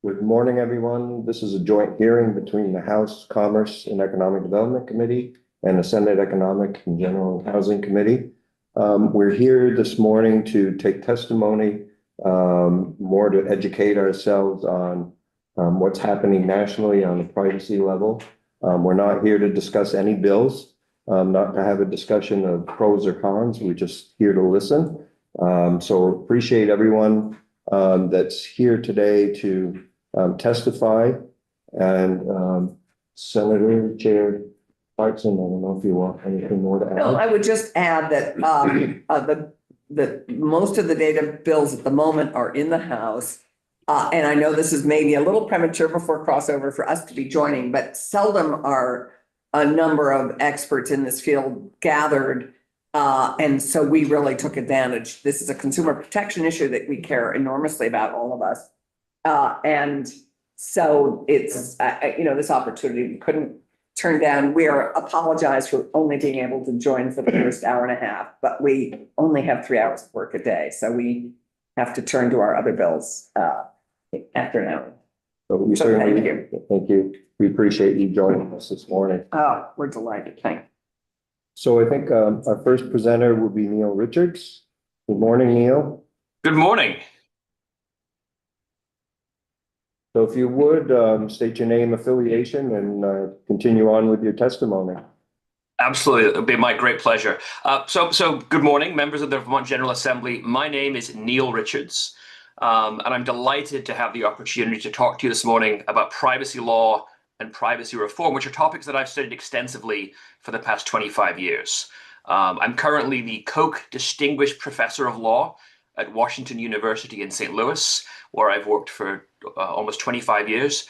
Good morning, everyone. This is a joint hearing between the House Commerce and Economic Development Committee and the Senate Economic and General Housing Committee. We're here this morning to take testimony, more to educate ourselves on what's happening nationally on the privacy level. We're not here to discuss any bills, not to have a discussion of pros or cons. We're just here to listen. So appreciate everyone that's here today to testify. And Senator Chair Clarkson, I don't know if you want anything more to add. No, I would just add that the most of the data bills at the moment are in the House. And I know this is maybe a little premature before crossover for us to be joining, but seldom are a number of experts in this field gathered. And so we really took advantage. This is a consumer protection issue that we care enormously about, all of us. And so it's, this opportunity we couldn't turn down. We apologize for only being able to join for the first hour and a half, but we only have 3 hours of work a day. So we have to turn to our other bills after an hour. So we certainly, thank you. We appreciate you joining us this morning. Oh, we're delighted. Thank you. So I think our first presenter will be Neil Richards. Good morning, Neil. Good morning. So if you would state your name, affiliation, and continue on with your testimony. Absolutely, it'll be my great pleasure. So good morning, members of the Vermont General Assembly. My name is Neil Richards, and I'm delighted to have the opportunity to talk to you this morning about privacy law and privacy reform, which are topics that I've studied extensively for the past 25 years. I'm currently the Koch Distinguished Professor of Law at Washington University in St. Louis, where I've worked for almost 25 years.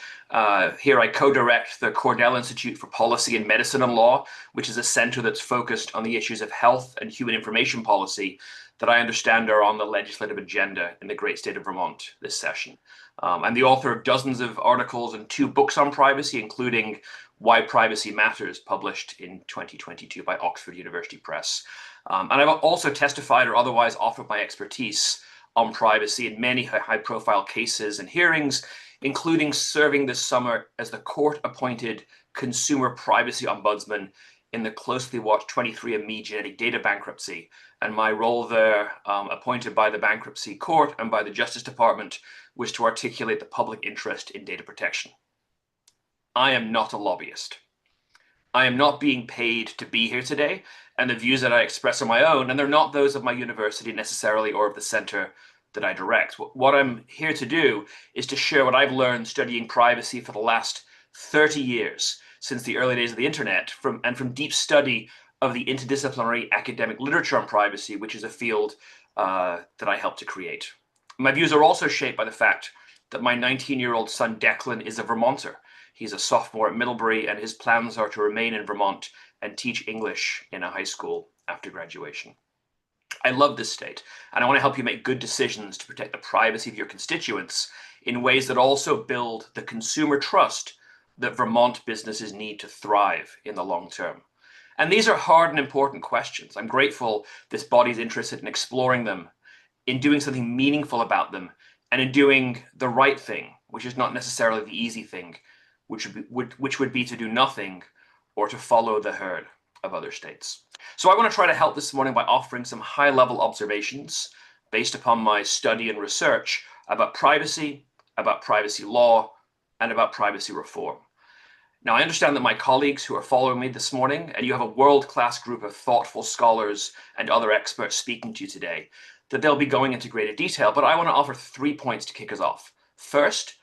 Here I co-direct the Cordell Institute for Policy in Medicine and Law, which is a center that's focused on the issues of health and human information policy that I understand are on the legislative agenda in the great state of Vermont this session. I'm the author of dozens of articles and 2 books on privacy, including Why Privacy Matters, published in 2022 by Oxford University Press. And I've also testified or otherwise offered my expertise on privacy in many high-profile cases and hearings, including serving this summer as the court-appointed Consumer Privacy Ombudsman in the closely watched 23andMe genetic data bankruptcy. And my role there, appointed by the bankruptcy court and by the Justice Department, was to articulate the public interest in data protection. I am not a lobbyist. I am not being paid to be here today, and the views that I express are my own, and they're not those of my university necessarily or of the center that I direct. What I'm here to do is to share what I've learned studying privacy for the last 30 years, since the early days of the internet, from deep study of the interdisciplinary academic literature on privacy, which is a field that I helped to create. My views are also shaped by the fact that my 19-year-old son Declan is a Vermonter. He's a sophomore at Middlebury, and his plans are to remain in Vermont and teach English in a high school after graduation. I love this state, and I want to help you make good decisions to protect the privacy of your constituents in ways that also build the consumer trust that Vermont businesses need to thrive in the long term. And these are hard and important questions. I'm grateful this body is interested in exploring them, in doing something meaningful about them, and in doing the right thing, which is not necessarily the easy thing, which would be to do nothing or to follow the herd of other states. So I want to try to help this morning by offering some high-level observations based upon my study and research about privacy law, and about privacy reform. Now, I understand that my colleagues who are following me this morning, and you have a world-class group of thoughtful scholars and other experts speaking to you today, that they'll be going into greater detail, but I want to offer 3 points to kick us off. First,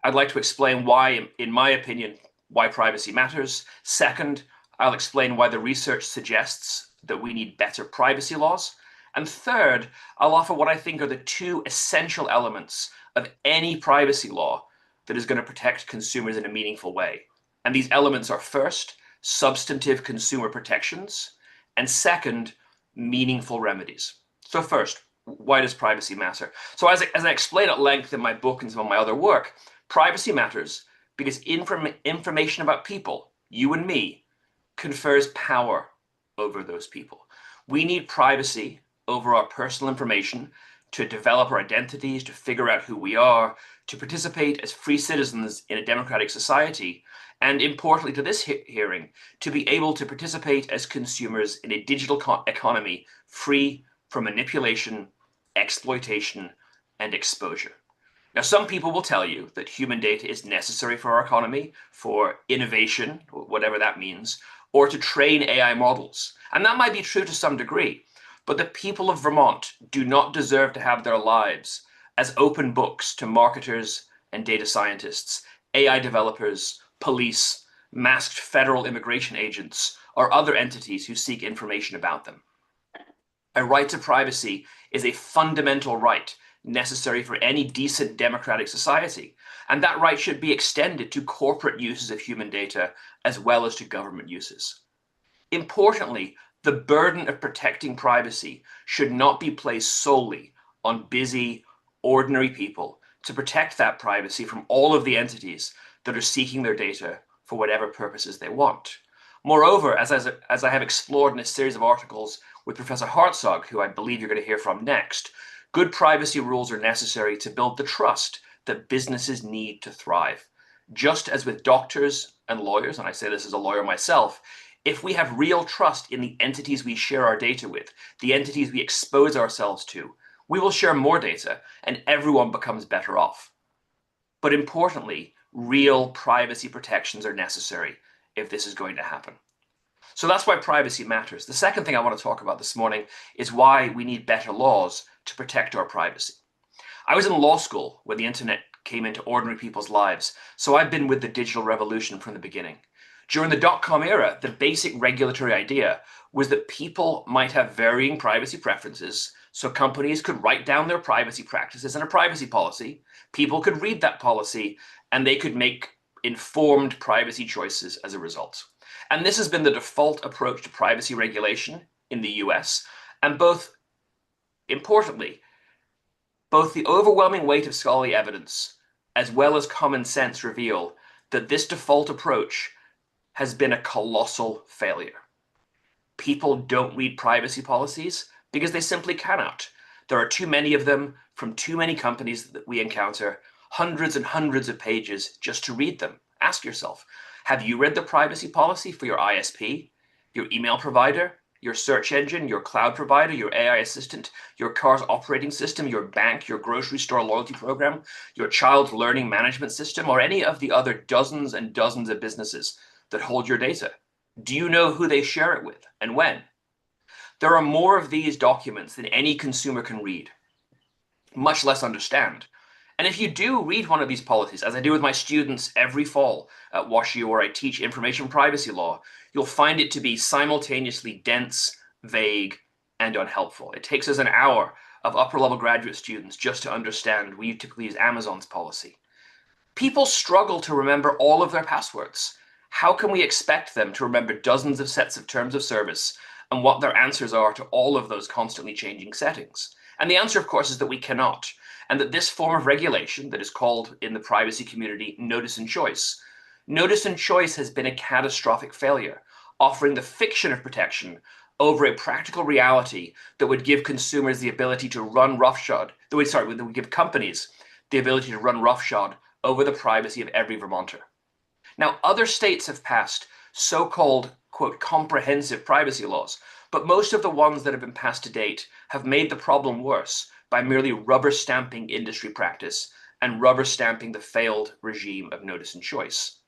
I'd like to explain why, in my opinion, why privacy matters. Second, I'll explain why the research suggests that we need better privacy laws. And third, I'll offer what I think are the 2 essential elements of any privacy law that is going to protect consumers in a meaningful way. And these elements are first, substantive consumer protections, and second, meaningful remedies. So first, why does privacy matter? So as I explain at length in my book and some of my other work, privacy matters because information about people, you and me, confers power over those people. We need privacy over our personal information to develop our identities, to figure out who we are, to participate as free citizens in a democratic society, and importantly to this hearing, to be able to participate as consumers in a digital economy free from manipulation, exploitation, and exposure. Now, some people will tell you that human data is necessary for our economy, for innovation, whatever that means, or to train AI models. And that might be true to some degree, but the people of Vermont do not deserve to have their lives as open books to marketers and data scientists, AI developers, police, masked federal immigration agents, or other entities who seek information about them. A right to privacy is a fundamental right necessary for any decent democratic society, and that right should be extended to corporate uses of human data as well as to government uses. Importantly, the burden of protecting privacy should not be placed solely on busy, ordinary people to protect that privacy from all of the entities that are seeking their data for whatever purposes they want. Moreover, as I have explored in a series of articles with Professor Hartzog, who I believe you're going to hear from next, good privacy rules are necessary to build the trust that businesses need to thrive. Just as with doctors and lawyers, and I say this as a lawyer myself, if we have real trust in the entities we share our data with, the entities we expose ourselves to, we will share more data and everyone becomes better off. But importantly, real privacy protections are necessary if this is going to happen. So that's why privacy matters. The second thing I want to talk about this morning is why we need better laws to protect our privacy. I was in law school when the internet came into ordinary people's lives, so I've been with the digital revolution from the beginning. During the dot-com era, the basic regulatory idea was that people might have varying privacy preferences, so companies could write down their privacy practices in a privacy policy, people could read that policy, and they could make informed privacy choices as a result. And this has been the default approach to privacy regulation in the US, and importantly, both the overwhelming weight of scholarly evidence as well as common sense reveal that this default approach has been a colossal failure. People don't read privacy policies because they simply cannot. There are too many of them from too many companies that we encounter, hundreds and hundreds of pages just to read them. Ask yourself, have you read the privacy policy for your ISP, your email provider, your search engine, your cloud provider, your AI assistant, your car's operating system, your bank, your grocery store loyalty program, your child's learning management system, or any of the other dozens and dozens of businesses that hold your data? Do you know who they share it with and when? There are more of these documents than any consumer can read, much less understand. And if you do read one of these policies, as I do with my students every fall at WashU, where I teach information privacy law, you'll find it to be simultaneously dense, vague, and unhelpful. It takes us an hour of upper-level graduate students just to understand. We typically use Amazon's policy. People struggle to remember all of their passwords. How can we expect them to remember dozens of sets of terms of service and what their answers are to all of those constantly changing settings? And the answer, of course, is that we cannot. And that this form of regulation that is called in the privacy community notice and choice has been a catastrophic failure, offering the fiction of protection over a practical reality that would give consumers the ability to run roughshod, that would give companies the ability to run roughshod over the privacy of every Vermonter. Now, other states have passed so-called, quote, comprehensive privacy laws, but most of the ones that have been passed to date have made the problem worse by merely rubber stamping industry practice and rubber stamping the failed regime of notice and choice.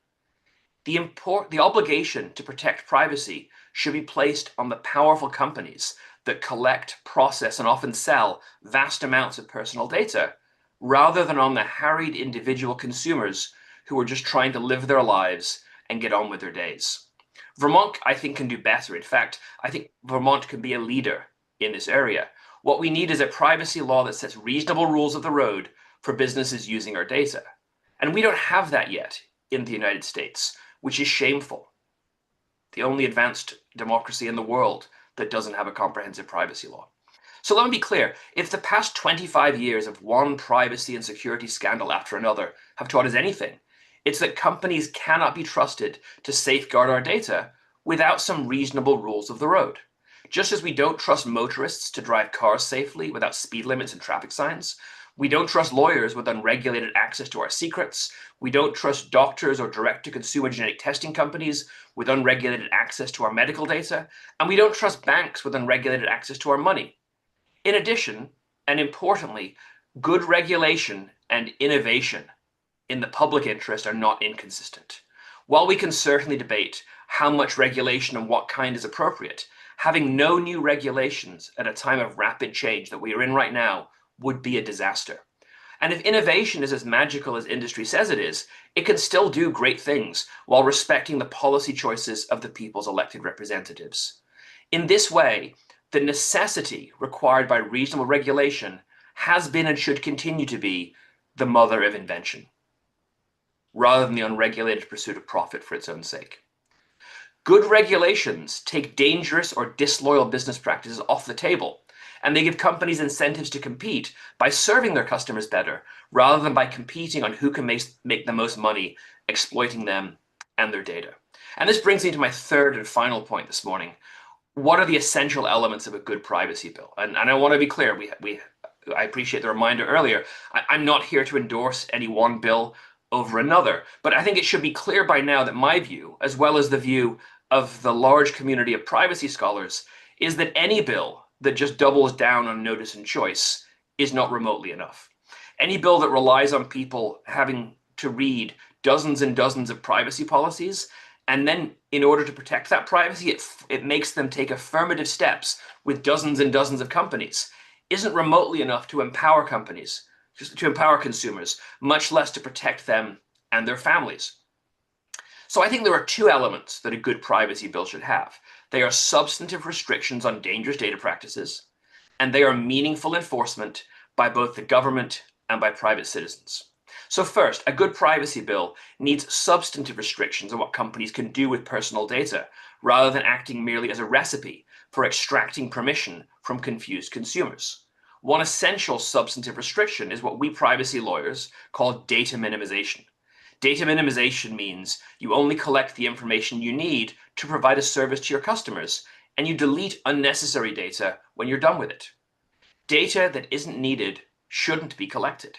The obligation to protect privacy should be placed on the powerful companies that collect, process, and often sell vast amounts of personal data, rather than on the harried individual consumers who are just trying to live their lives and get on with their days. Vermont, I think, can do better. In fact, I think Vermont can be a leader in this area. What we need is a privacy law that sets reasonable rules of the road for businesses using our data. And we don't have that yet in the United States, which is shameful. The only advanced democracy in the world that doesn't have a comprehensive privacy law. So let me be clear, if the past 25 years of one privacy and security scandal after another have taught us anything, it's that companies cannot be trusted to safeguard our data without some reasonable rules of the road. Just as we don't trust motorists to drive cars safely without speed limits and traffic signs, we don't trust lawyers with unregulated access to our secrets. We don't trust doctors or direct-to-consumer genetic testing companies with unregulated access to our medical data. And we don't trust banks with unregulated access to our money. In addition, and importantly, good regulation and innovation in the public interest are not inconsistent. While we can certainly debate how much regulation and what kind is appropriate, having no new regulations at a time of rapid change that we are in right now would be a disaster. And if innovation is as magical as industry says it is, it can still do great things while respecting the policy choices of the people's elected representatives. In this way, the necessity required by reasonable regulation has been and should continue to be the mother of invention, rather than the unregulated pursuit of profit for its own sake. Good regulations take dangerous or disloyal business practices off the table, and they give companies incentives to compete by serving their customers better, rather than by competing on who can make the most money exploiting them and their data. And this brings me to my third and final point this morning. What are the essential elements of a good privacy bill? And I want to be clear, I appreciate the reminder earlier. I'm not here to endorse any one bill over another, but I think it should be clear by now that my view, as well as the view of the large community of privacy scholars, is that any bill that just doubles down on notice and choice is not remotely enough. Any bill that relies on people having to read dozens and dozens of privacy policies, and then in order to protect that privacy, it makes them take affirmative steps with dozens and dozens of companies, isn't remotely enough to empower companies, just to empower consumers, much less to protect them and their families. So I think there are two elements that a good privacy bill should have. They are substantive restrictions on dangerous data practices, and they are meaningful enforcement by both the government and by private citizens. So first, a good privacy bill needs substantive restrictions on what companies can do with personal data, rather than acting merely as a recipe for extracting permission from confused consumers. One essential substantive restriction is what we privacy lawyers call data minimization. Data minimization means you only collect the information you need to provide a service to your customers, and you delete unnecessary data when you're done with it. Data that isn't needed shouldn't be collected,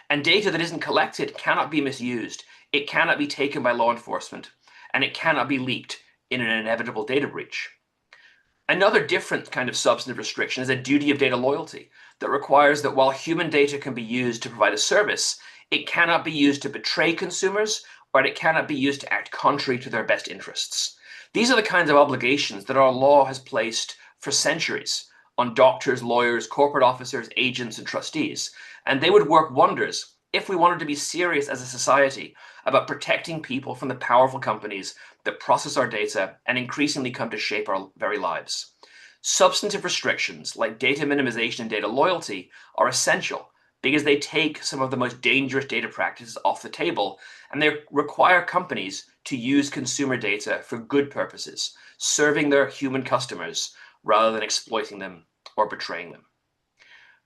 and data that isn't collected cannot be misused, it cannot be taken by law enforcement, and it cannot be leaked in an inevitable data breach. Another different kind of substantive restriction is a duty of data loyalty that requires that while human data can be used to provide a service, it cannot be used to betray consumers, or it cannot be used to act contrary to their best interests. These are the kinds of obligations that our law has placed for centuries on doctors, lawyers, corporate officers, agents, and trustees, and they would work wonders if we wanted to be serious as a society about protecting people from the powerful companies that process our data and increasingly come to shape our very lives. Substantive restrictions like data minimization and data loyalty are essential because they take some of the most dangerous data practices off the table, and they require companies to use consumer data for good purposes, serving their human customers rather than exploiting them or betraying them.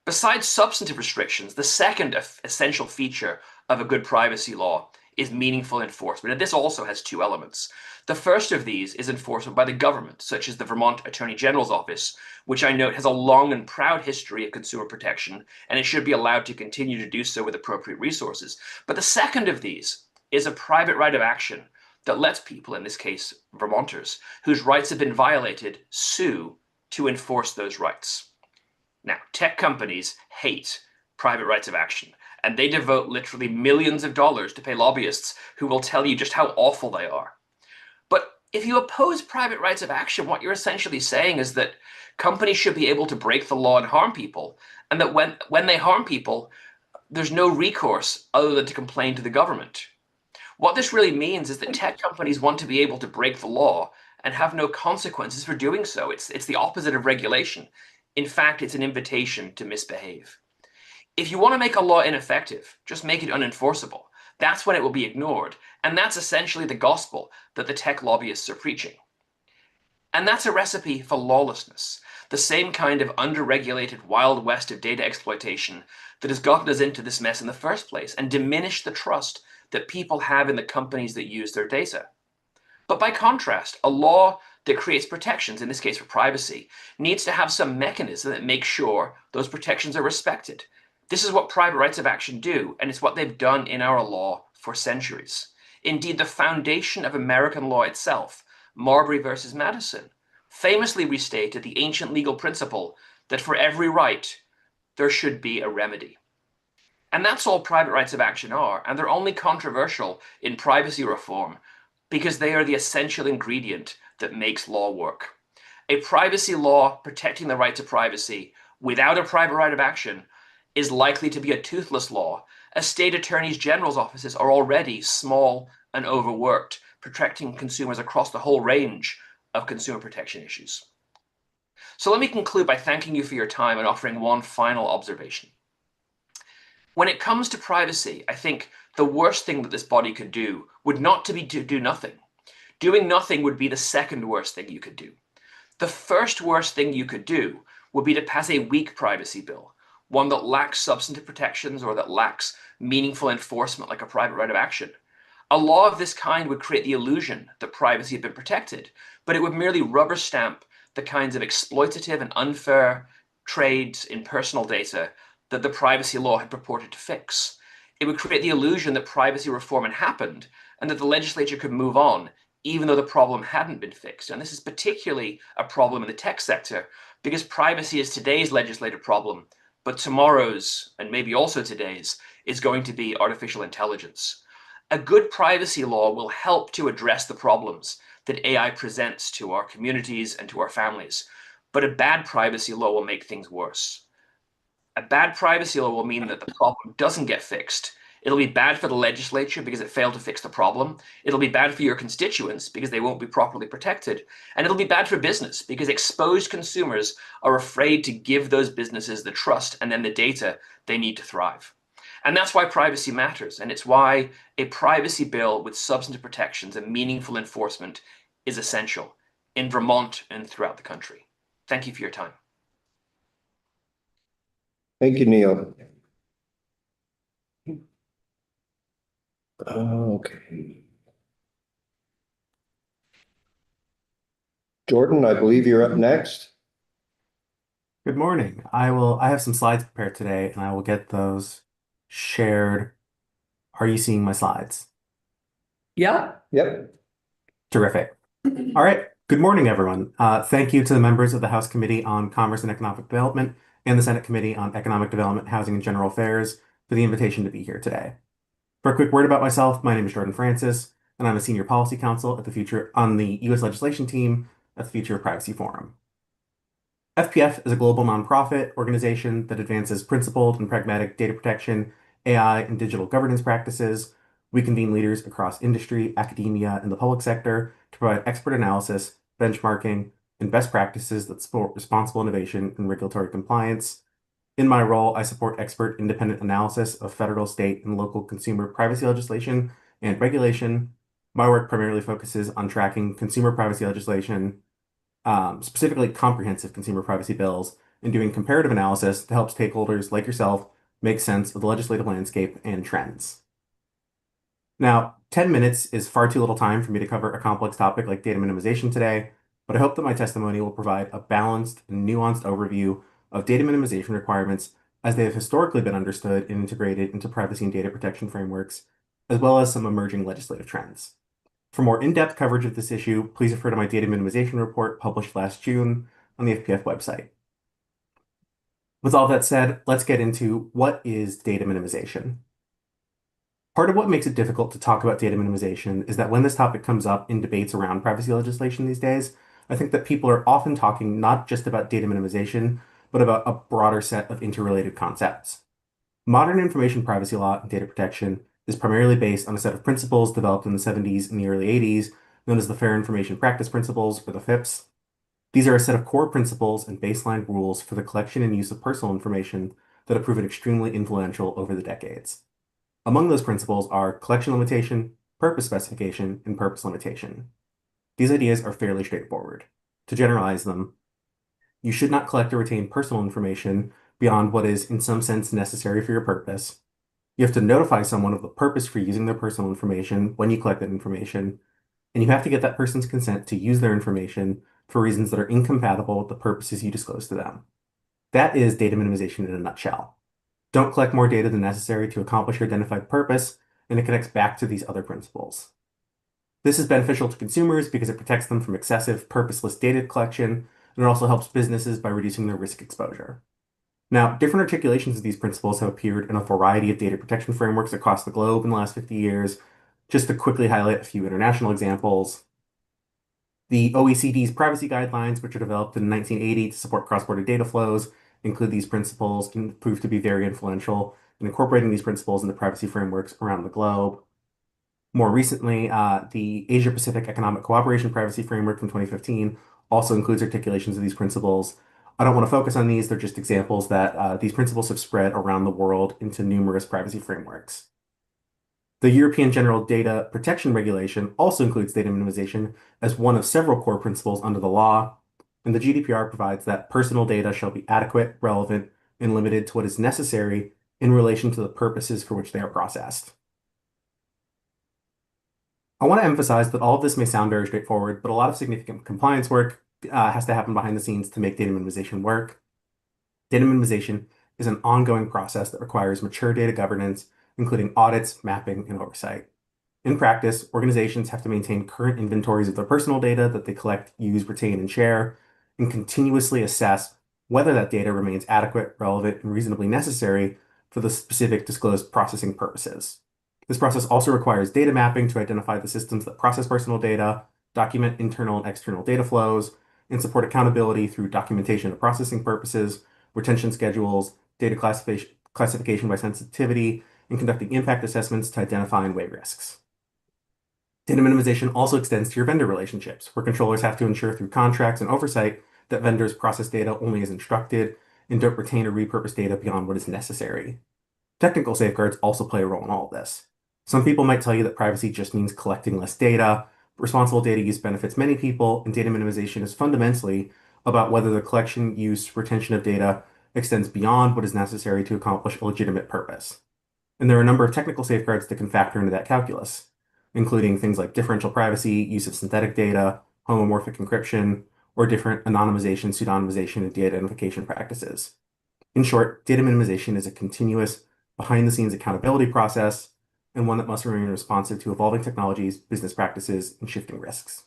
Besides substantive restrictions, the second essential feature of a good privacy law is meaningful enforcement, and this also has two elements. The first of these is enforcement by the government, such as the Vermont Attorney General's Office, which I note has a long and proud history of consumer protection, and it should be allowed to continue to do so with appropriate resources. But the second of these is a private right of action that lets people, in this case Vermonters, whose rights have been violated, sue to enforce those rights. Now, tech companies hate private rights of action, and they devote literally millions of dollars to pay lobbyists who will tell you just how awful they are. But if you oppose private rights of action, what you're essentially saying is that companies should be able to break the law and harm people, and that when they harm people, there's no recourse other than to complain to the government. What this really means is that tech companies want to be able to break the law and have no consequences for doing so. It's the opposite of regulation. In fact, it's an invitation to misbehave. If you want to make a law ineffective, just make it unenforceable. That's when it will be ignored. And that's essentially the gospel that the tech lobbyists are preaching. And that's a recipe for lawlessness, the same kind of under-regulated wild west of data exploitation that has gotten us into this mess in the first place and diminished the trust that people have in the companies that use their data. But by contrast, a law that creates protections, in this case for privacy, needs to have some mechanism that makes sure those protections are respected. This is what private rights of action do, and it's what they've done in our law for centuries. Indeed, the foundation of American law itself, Marbury versus Madison, famously restated the ancient legal principle that for every right, there should be a remedy. And that's all private rights of action are, and they're only controversial in privacy reform because they are the essential ingredient that makes law work. A privacy law protecting the right to privacy without a private right of action is likely to be a toothless law, as state attorneys general's offices are already small and overworked, protecting consumers across the whole range of consumer protection issues. So let me conclude by thanking you for your time and offering one final observation. When it comes to privacy, I think the worst thing that this body could do would not to be to do nothing. Doing nothing would be the second worst thing you could do. The first worst thing you could do would be to pass a weak privacy bill, one that lacks substantive protections or that lacks meaningful enforcement like a private right of action. A law of this kind would create the illusion that privacy had been protected, but it would merely rubber stamp the kinds of exploitative and unfair trades in personal data that the privacy law had purported to fix. It would create the illusion that privacy reform had happened and that the legislature could move on, even though the problem hadn't been fixed. And this is particularly a problem in the tech sector because privacy is today's legislative problem, but tomorrow's, and maybe also today's, is going to be artificial intelligence. A good privacy law will help to address the problems that AI presents to our communities and to our families, but a bad privacy law will make things worse. A bad privacy law will mean that the problem doesn't get fixed. It'll be bad for the legislature because it failed to fix the problem. It'll be bad for your constituents because they won't be properly protected. And it'll be bad for business because exposed consumers are afraid to give those businesses the trust and then the data they need to thrive. And that's why privacy matters. And it's why a privacy bill with substantive protections and meaningful enforcement is essential in Vermont and throughout the country. Thank you for your time. Thank you, Neil. Okay. Jordan, I believe you're up next. Good morning. I have some slides prepared today and I will get those shared. Are you seeing my slides? Yeah. Yep. Terrific. All right. Good morning, everyone. Thank you to the members of the House Committee on Commerce and Economic Development and the Senate Committee on Economic Development, Housing, and General Affairs for the invitation to be here today. For a quick word about myself, my name is Jordan Francis, and I'm a senior policy counsel on the U.S. legislation team at the Future of Privacy Forum. FPF is a global nonprofit organization that advances principled and pragmatic data protection, AI, and digital governance practices. We convene leaders across industry, academia, and the public sector to provide expert analysis, benchmarking, and best practices that support responsible innovation and regulatory compliance. In my role, I support expert independent analysis of federal, state, and local consumer privacy legislation and regulation. My work primarily focuses on tracking consumer privacy legislation, specifically comprehensive consumer privacy bills, and doing comparative analysis to help stakeholders like yourself make sense of the legislative landscape and trends. Now, 10 minutes is far too little time for me to cover a complex topic like data minimization today, but I hope that my testimony will provide a balanced and nuanced overview of data minimization requirements as they have historically been understood and integrated into privacy and data protection frameworks, as well as some emerging legislative trends. For more in-depth coverage of this issue, please refer to my data minimization report published last June on the FPF website. With all that said, let's get into what is data minimization. Part of what makes it difficult to talk about data minimization is that when this topic comes up in debates around privacy legislation these days, I think that people are often talking not just about data minimization, but about a broader set of interrelated concepts. Modern information privacy law and data protection is primarily based on a set of principles developed in the 70s and the early 80s, known as the Fair Information Practice Principles, or the FIPS. These are a set of core principles and baseline rules for the collection and use of personal information that have proven extremely influential over the decades. Among those principles are collection limitation, purpose specification, and purpose limitation. These ideas are fairly straightforward. To generalize them, you should not collect or retain personal information beyond what is in some sense necessary for your purpose. You have to notify someone of the purpose for using their personal information when you collect that information, and you have to get that person's consent to use their information for reasons that are incompatible with the purposes you disclose to them. That is data minimization in a nutshell. Don't collect more data than necessary to accomplish your identified purpose, and it connects back to these other principles. This is beneficial to consumers because it protects them from excessive, purposeless data collection, and it also helps businesses by reducing their risk exposure. Now, different articulations of these principles have appeared in a variety of data protection frameworks across the globe in the last 50 years. Just to quickly highlight a few international examples, the OECD's privacy guidelines, which were developed in 1980 to support cross-border data flows, include these principles and prove to be very influential in incorporating these principles into privacy frameworks around the globe. More recently, the Asia-Pacific Economic Cooperation Privacy Framework from 2015 also includes articulations of these principles. I don't want to focus on these, they're just examples that these principles have spread around the world into numerous privacy frameworks. The European General Data Protection Regulation also includes data minimization as one of several core principles under the law, and the GDPR provides that personal data shall be adequate, relevant, and limited to what is necessary in relation to the purposes for which they are processed. I want to emphasize that all of this may sound very straightforward, but a lot of significant compliance work has to happen behind the scenes to make data minimization work. Data minimization is an ongoing process that requires mature data governance, including audits, mapping, and oversight. In practice, organizations have to maintain current inventories of their personal data that they collect, use, retain, and share, and continuously assess whether that data remains adequate, relevant, and reasonably necessary for the specific disclosed processing purposes. This process also requires data mapping to identify the systems that process personal data, document internal and external data flows, and support accountability through documentation of processing purposes, retention schedules, data classification by sensitivity, and conducting impact assessments to identify and weigh risks. Data minimization also extends to your vendor relationships, where controllers have to ensure through contracts and oversight that vendors process data only as instructed and don't retain or repurpose data beyond what is necessary. Technical safeguards also play a role in all of this. Some people might tell you that privacy just means collecting less data. Responsible data use benefits many people, and data minimization is fundamentally about whether the collection, use, retention of data extends beyond what is necessary to accomplish a legitimate purpose. And there are a number of technical safeguards that can factor into that calculus, including things like differential privacy, use of synthetic data, homomorphic encryption, or different anonymization, pseudonymization, and de-identification practices. In short, data minimization is a continuous, behind-the-scenes accountability process, and one that must remain responsive to evolving technologies, business practices, and shifting risks.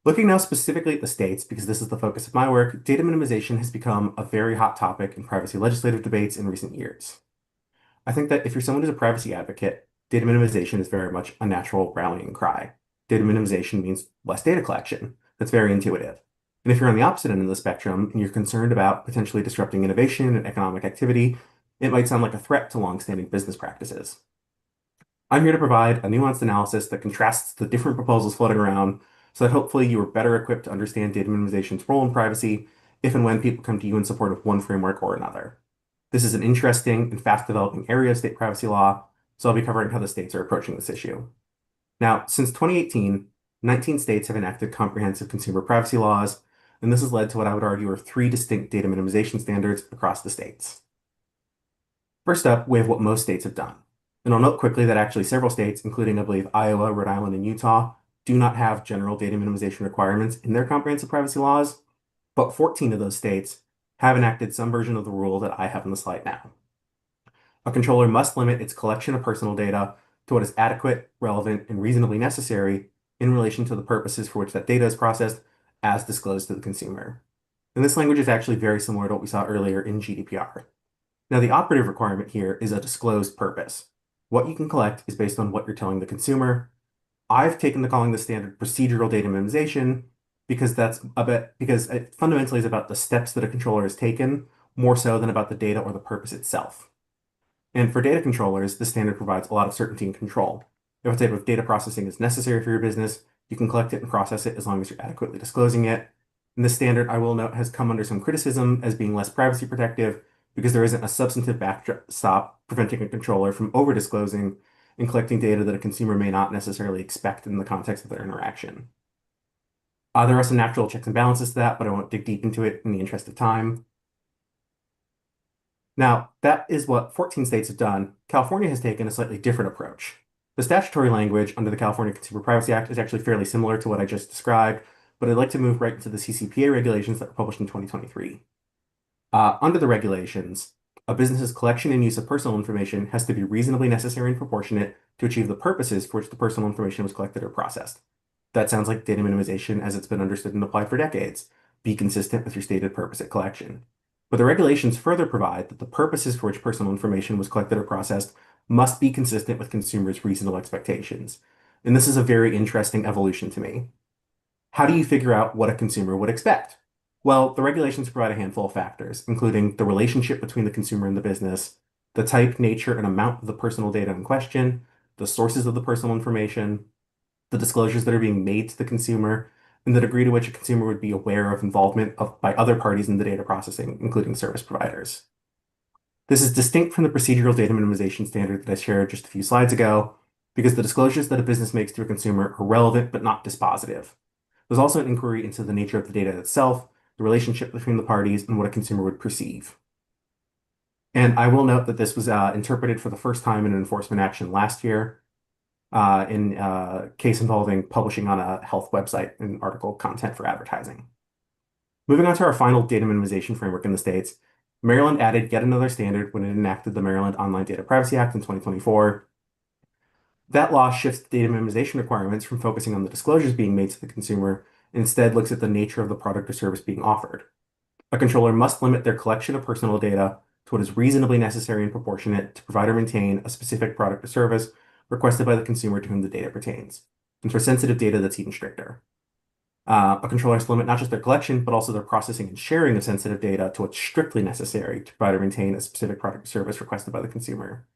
Looking now specifically at the states, because this is the focus of my work, data minimization has become a very hot topic in privacy legislative debates in recent years. I think that if you're someone who's a privacy advocate, data minimization is very much a natural rallying cry. Data minimization means less data collection. That's very intuitive. And if you're on the opposite end of the spectrum and you're concerned about potentially disrupting innovation and economic activity, it might sound like a threat to long-standing business practices. I'm here to provide a nuanced analysis that contrasts the different proposals floating around so that hopefully you are better equipped to understand data minimization's role in privacy if and when people come to you in support of one framework or another. This is an interesting and fast-developing area of state privacy law, so I'll be covering how the states are approaching this issue. Now, since 2018, 19 states have enacted comprehensive consumer privacy laws, and this has led to what I would argue are 3 distinct data minimization standards across the states. First up, we have what most states have done. And I'll note quickly that actually several states, including I believe Iowa, Rhode Island, and Utah, do not have general data minimization requirements in their comprehensive privacy laws, but 14 of those states have enacted some version of the rule that I have on the slide now. A controller must limit its collection of personal data to what is adequate, relevant, and reasonably necessary in relation to the purposes for which that data is processed as disclosed to the consumer. And this language is actually very similar to what we saw earlier in GDPR. Now, the operative requirement here is a disclosed purpose. What you can collect is based on what you're telling the consumer. I've taken to calling the standard procedural data minimization because it fundamentally is about the steps that a controller has taken more so than about the data or the purpose itself. And for data controllers, the standard provides a lot of certainty and control. If a type of data processing is necessary for your business, you can collect it and process it as long as you're adequately disclosing it. And this standard, I will note, has come under some criticism as being less privacy protective because there isn't a substantive backstop preventing a controller from over-disclosing and collecting data that a consumer may not necessarily expect in the context of their interaction. There are some natural checks and balances to that, but I won't dig deep into it in the interest of time. Now, that is what 14 states have done. California has taken a slightly different approach. The statutory language under the California Consumer Privacy Act is actually fairly similar to what I just described, but I'd like to move right into the CCPA regulations that were published in 2023. Under the regulations, a business's collection and use of personal information has to be reasonably necessary and proportionate to achieve the purposes for which the personal information was collected or processed. That sounds like data minimization as it's been understood and applied for decades. Be consistent with your stated purpose at collection. But the regulations further provide that the purposes for which personal information was collected or processed must be consistent with consumers' reasonable expectations. And this is a very interesting evolution to me. How do you figure out what a consumer would expect? Well, the regulations provide a handful of factors, including the relationship between the consumer and the business, the type, nature, and amount of the personal data in question, the sources of the personal information, the disclosures that are being made to the consumer, and the degree to which a consumer would be aware of involvement by other parties in the data processing, including service providers. This is distinct from the procedural data minimization standard that I shared just a few slides ago, because the disclosures that a business makes to a consumer are relevant but not dispositive. There's also an inquiry into the nature of the data itself, the relationship between the parties, and what a consumer would perceive. And I will note that this was interpreted for the first time in an enforcement action last year in a case involving publishing on a health website and article content for advertising. Moving on to our final data minimization framework in the States, Maryland added yet another standard when it enacted the Maryland Online Data Privacy Act in 2024. That law shifts data minimization requirements from focusing on the disclosures being made to the consumer and instead looks at the nature of the product or service being offered. A controller must limit their collection of personal data to what is reasonably necessary and proportionate to provide or maintain a specific product or service requested by the consumer to whom the data pertains. And for sensitive data, that's even stricter. A controller has to limit not just their collection, but also their processing and sharing of sensitive data to what's strictly necessary to provide or maintain a specific product or service requested by the consumer.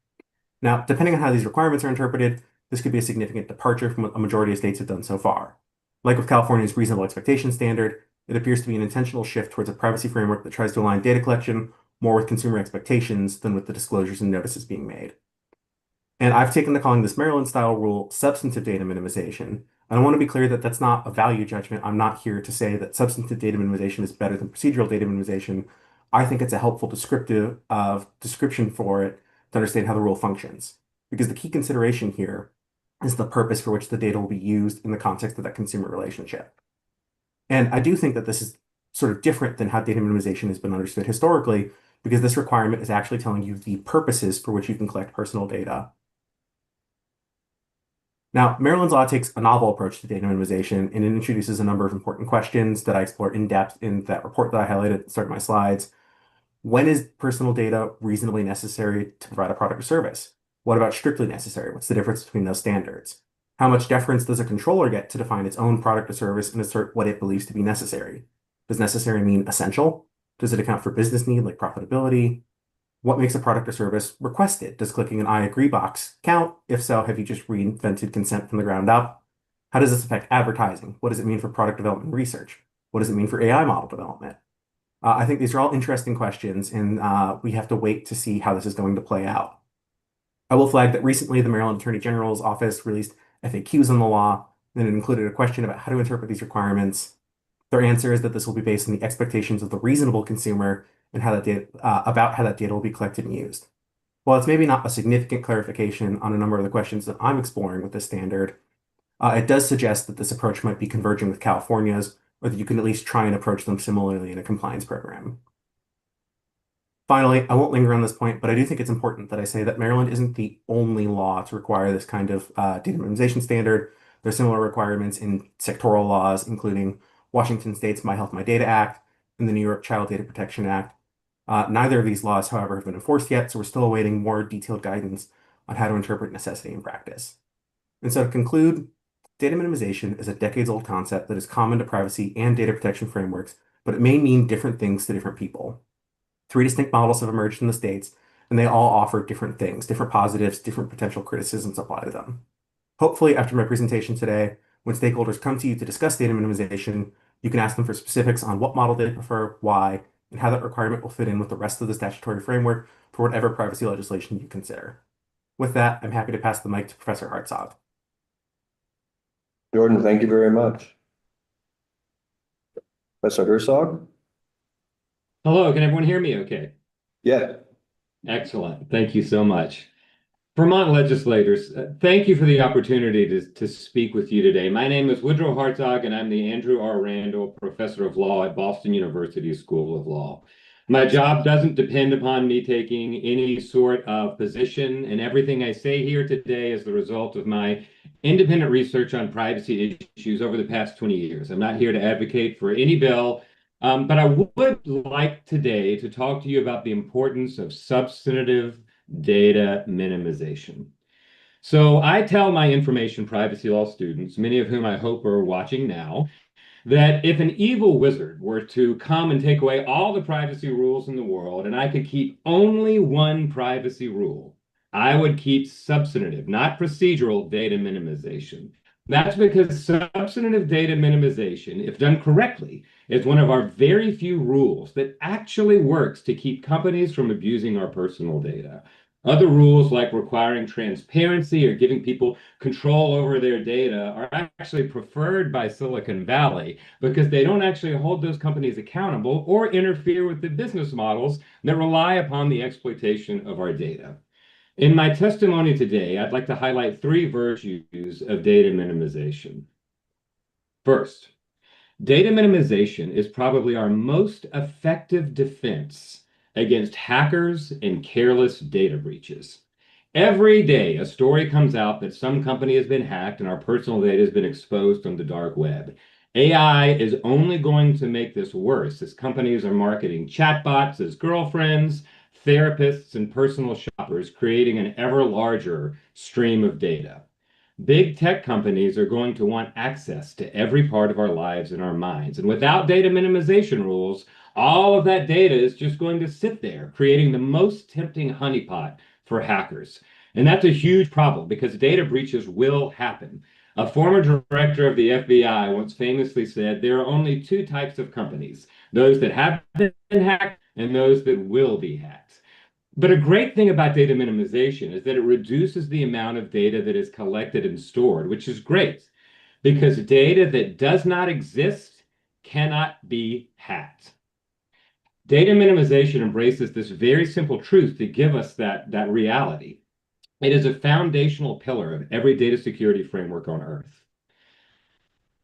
Now, depending on how these requirements are interpreted, this could be a significant departure from what a majority of states have done so far. Like with California's reasonable expectation standard, it appears to be an intentional shift towards a privacy framework that tries to align data collection more with consumer expectations than with the disclosures and notices being made. And I've taken to calling this Maryland-style rule substantive data minimization. And I want to be clear that that's not a value judgment. I'm not here to say that substantive data minimization is better than procedural data minimization. I think it's a helpful description for it to understand how the rule functions. Because the key consideration here is the purpose for which the data will be used in the context of that consumer relationship. And I do think that this is sort of different than how data minimization has been understood historically, because this requirement is actually telling you the purposes for which you can collect personal data. Now, Maryland's law takes a novel approach to data minimization, and it introduces a number of important questions that I explore in depth in that report that I highlighted at the start of my slides. When is personal data reasonably necessary to provide a product or service? What about strictly necessary? What's the difference between those standards? How much deference does a controller get to define its own product or service and assert what it believes to be necessary? Does necessary mean essential? Does it account for business need like profitability? What makes a product or service requested? Does clicking an I agree box count? If so, have you just reinvented consent from the ground up? How does this affect advertising? What does it mean for product development and research? What does it mean for AI model development? I think these are all interesting questions, and we have to wait to see how this is going to play out. I will flag that recently the Maryland Attorney General's office released FAQs on the law, and it included a question about how to interpret these requirements. Their answer is that this will be based on the expectations of the reasonable consumer and how that data, about how that data will be collected and used. While it's maybe not a significant clarification on a number of the questions that I'm exploring with this standard, it does suggest that this approach might be converging with California's, or that you can at least try and approach them similarly in a compliance program. Finally, I won't linger on this point, but I do think it's important that I say that Maryland isn't the only law to require this kind of data minimization standard. There are similar requirements in sectoral laws, including Washington State's My Health, My Data Act and the New York Child Data Protection Act. Neither of these laws, however, have been enforced yet, so we're still awaiting more detailed guidance on how to interpret necessity in practice. And so to conclude, data minimization is a decades-old concept that is common to privacy and data protection frameworks, but it may mean different things to different people. 3 distinct models have emerged in the States, and they all offer different things, different positives, different potential criticisms apply to them. Hopefully, after my presentation today, when stakeholders come to you to discuss data minimization, you can ask them for specifics on what model they prefer, why, and how that requirement will fit in with the rest of the statutory framework for whatever privacy legislation you consider. With that, I'm happy to pass the mic to Professor Hartzog. Jordan, thank you very much. Professor Herzog? Hello, can everyone hear me okay? Yeah. Excellent. Thank you so much. Vermont legislators, thank you for the opportunity to speak with you today. My name is Woodrow Hartog, and I'm the Andrew R. Randall Professor of Law at Boston University School of Law. My job doesn't depend upon me taking any sort of position, and everything I say here today is the result of my independent research on privacy issues over the past 20 years. I'm not here to advocate for any bill, but I would like today to talk to you about the importance of substantive data minimization. So I tell my information privacy law students, many of whom I hope are watching now, that if an evil wizard were to come and take away all the privacy rules in the world and I could keep only one privacy rule, I would keep substantive, not procedural data minimization. That's because substantive data minimization, if done correctly, is one of our very few rules that actually works to keep companies from abusing our personal data. Other rules like requiring transparency or giving people control over their data are actually preferred by Silicon Valley because they don't actually hold those companies accountable or interfere with the business models that rely upon the exploitation of our data. In my testimony today, I'd like to highlight three virtues of data minimization. First, data minimization is probably our most effective defense against hackers and careless data breaches. Every day, a story comes out that some company has been hacked and our personal data has been exposed on the dark web. AI is only going to make this worse as companies are marketing chatbots as girlfriends, therapists, and personal shoppers, creating an ever larger stream of data. Big tech companies are going to want access to every part of our lives and our minds. And without data minimization rules, all of that data is just going to sit there, creating the most tempting honeypot for hackers. And that's a huge problem because data breaches will happen. A former director of the FBI once famously said there are only two types of companies, those that have been hacked and those that will be hacked. But a great thing about data minimization is that it reduces the amount of data that is collected and stored, which is great because data that does not exist cannot be hacked. Data minimization embraces this very simple truth to give us that reality. It is a foundational pillar of every data security framework on Earth.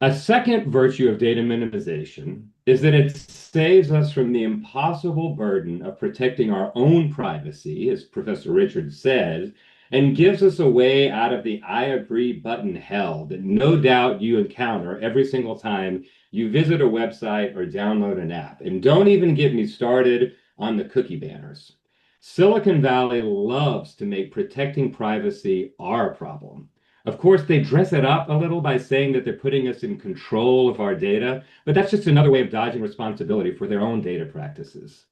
A second virtue of data minimization is that it saves us from the impossible burden of protecting our own privacy, as Professor Richards said, and gives us a way out of the I agree button hell that no doubt you encounter every single time you visit a website or download an app. And don't even get me started on the cookie banners. Silicon Valley loves to make protecting privacy our problem. Of course, they dress it up a little by saying that they're putting us in control of our data, but that's just another way of dodging responsibility for their own data practices.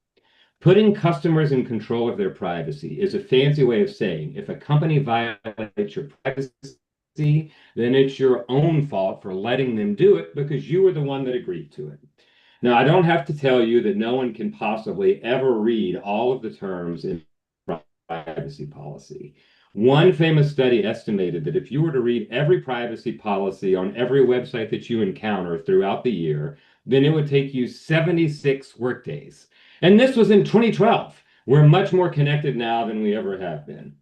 Putting customers in control of their privacy is a fancy way of saying if a company violates your privacy, then it's your own fault for letting them do it because you were the one that agreed to it. Now, I don't have to tell you that no one can possibly ever read all of the terms in privacy policy. One famous study estimated that if you were to read every privacy policy on every website that you encounter throughout the year, then it would take you 76 workdays. And this was in 2012. We're much more connected now than we ever have been.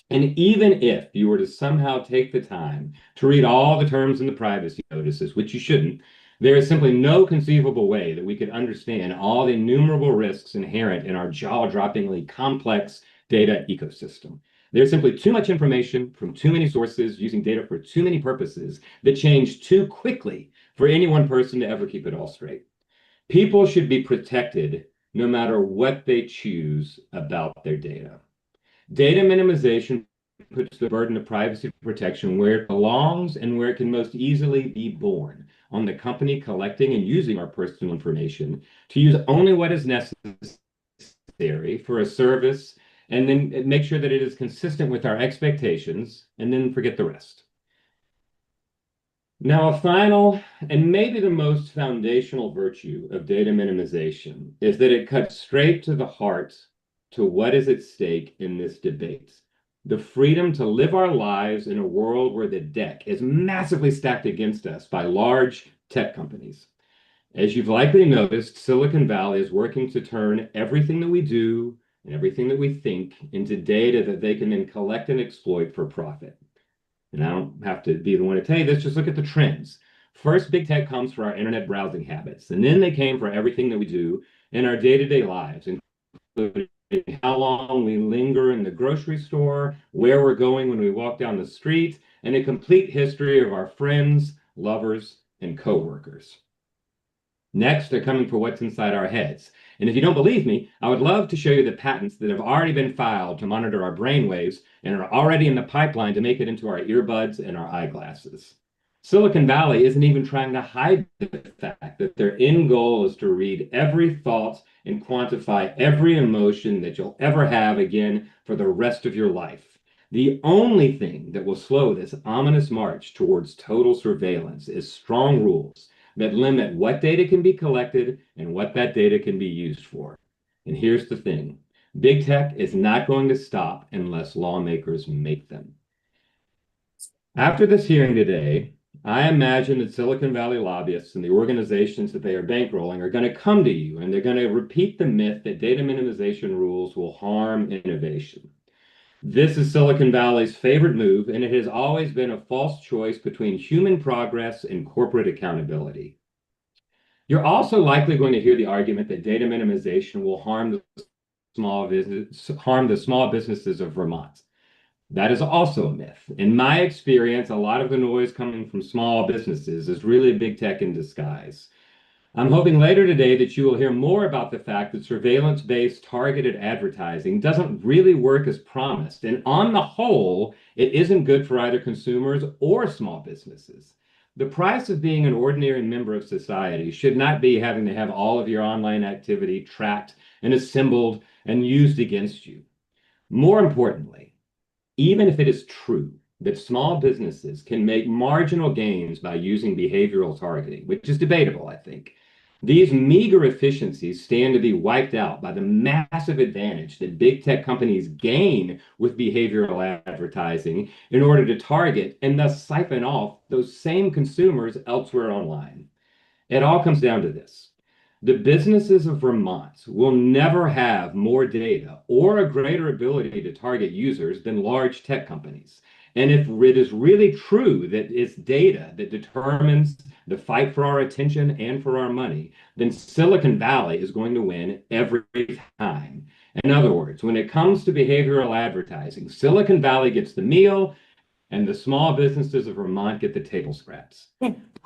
And even if you were to somehow take the time to read all the terms in the privacy notices, which you shouldn't, there is simply no conceivable way that we could understand all the innumerable risks inherent in our jaw-droppingly complex data ecosystem. There's simply too much information from too many sources using data for too many purposes that change too quickly for any one person to ever keep it all straight. People should be protected no matter what they choose about their data. Data minimization puts the burden of privacy protection where it belongs and where it can most easily be borne, on the company collecting and using our personal information to use only what is necessary for a service, and then make sure that it is consistent with our expectations, and then forget the rest. Now, a final and maybe the most foundational virtue of data minimization is that it cuts straight to the heart to what is at stake in this debate. The freedom to live our lives in a world where the deck is massively stacked against us by large tech companies. As you've likely noticed, Silicon Valley is working to turn everything that we do, and everything that we think into data that they can then collect and exploit for profit. And I don't have to be the one to tell you this, just look at the trends. First, big tech comes for our internet browsing habits, and then they came for everything that we do in our day-to-day lives, including how long we linger in the grocery store, where we're going when we walk down the street, and a complete history of our friends, lovers, and coworkers. Next, they're coming for what's inside our heads. And if you don't believe me, I would love to show you the patents that have already been filed to monitor our brainwaves and are already in the pipeline to make it into our earbuds and our eyeglasses. Silicon Valley isn't even trying to hide the fact that their end goal is to read every thought and quantify every emotion that you'll ever have again for the rest of your life. The only thing that will slow this ominous march towards total surveillance is strong rules that limit what data can be collected and what that data can be used for. And here's the thing, big tech is not going to stop unless lawmakers make them. After this hearing today, I imagine that Silicon Valley lobbyists and the organizations that they are bankrolling are going to come to you and they're going to repeat the myth that data minimization rules will harm innovation. This is Silicon Valley's favorite move, and it has always been a false choice between human progress and corporate accountability. You're also likely going to hear the argument that data minimization will harm the small businesses of Vermont. That is also a myth. In my experience, a lot of the noise coming from small businesses is really big tech in disguise. I'm hoping later today that you will hear more about the fact that surveillance-based targeted advertising doesn't really work as promised. And on the whole, it isn't good for either consumers or small businesses. The price of being an ordinary member of society should not be having to have all of your online activity tracked and assembled and used against you. More importantly, even if it is true that small businesses can make marginal gains by using behavioral targeting, which is debatable, I think, these meager efficiencies stand to be wiped out by the massive advantage that big tech companies gain with behavioral advertising in order to target and thus siphon off those same consumers elsewhere online. It all comes down to this. The businesses of Vermont will never have more data or a greater ability to target users than large tech companies. And if it is really true that it's data that determines the fight for our attention and for our money, then Silicon Valley is going to win every time. In other words, when it comes to behavioral advertising, Silicon Valley gets the meal and the small businesses of Vermont get the table scraps.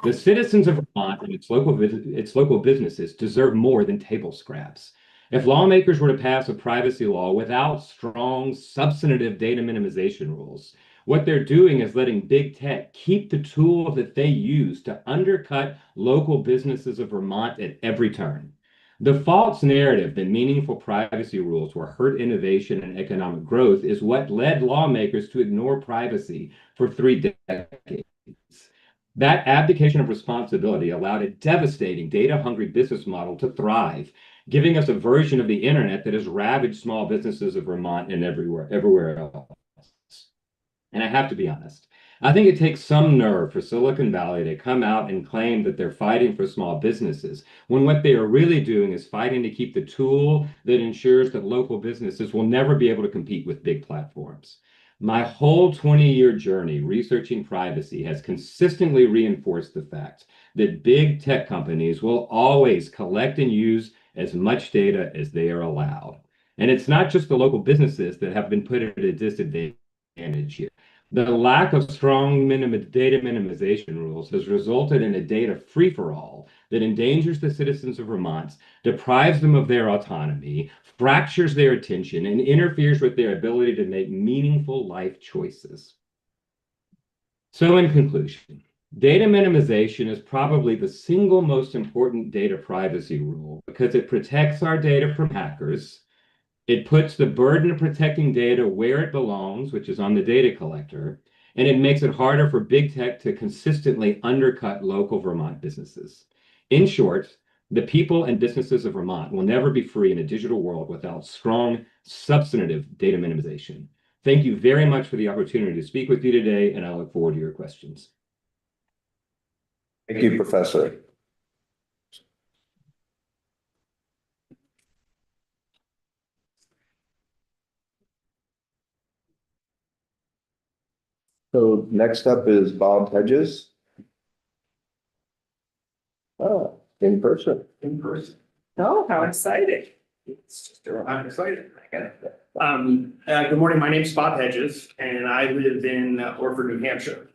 The citizens of Vermont and its local businesses deserve more than table scraps. If lawmakers were to pass a privacy law without strong, substantive data minimization rules, what they're doing is letting big tech keep the tool that they use to undercut local businesses of Vermont at every turn. The false narrative that meaningful privacy rules will hurt innovation and economic growth is what led lawmakers to ignore privacy for 3 decades. That abdication of responsibility allowed a devastating data-hungry business model to thrive, giving us a version of the internet that has ravaged small businesses of Vermont and everywhere else. And I have to be honest, I think it takes some nerve for Silicon Valley to come out and claim that they're fighting for small businesses, when what they are really doing is fighting to keep the tool that ensures that local businesses will never be able to compete with big platforms. My whole 20-year journey researching privacy has consistently reinforced the fact that big tech companies will always collect and use as much data as they are allowed. And it's not just the local businesses that have been put at a disadvantage here. The lack of strong data minimization rules has resulted in a data free-for-all that endangers the citizens of Vermont, deprives them of their autonomy, fractures their attention, and interferes with their ability to make meaningful life choices. So in conclusion, data minimization is probably the single most important data privacy rule because it protects our data from hackers. It puts the burden of protecting data where it belongs, which is on the data collector, and it makes it harder for big tech to consistently undercut local Vermont businesses. In short, the people and businesses of Vermont will never be free in a digital world without strong, substantive data minimization. Thank you very much for the opportunity to speak with you today, and I look forward to your questions. Thank you, Professor. So next up is Bob Hedges. In person. In person. Oh, how exciting. I'm excited. Good morning. My name's Bob Hedges, and I live in Orford, New Hampshire.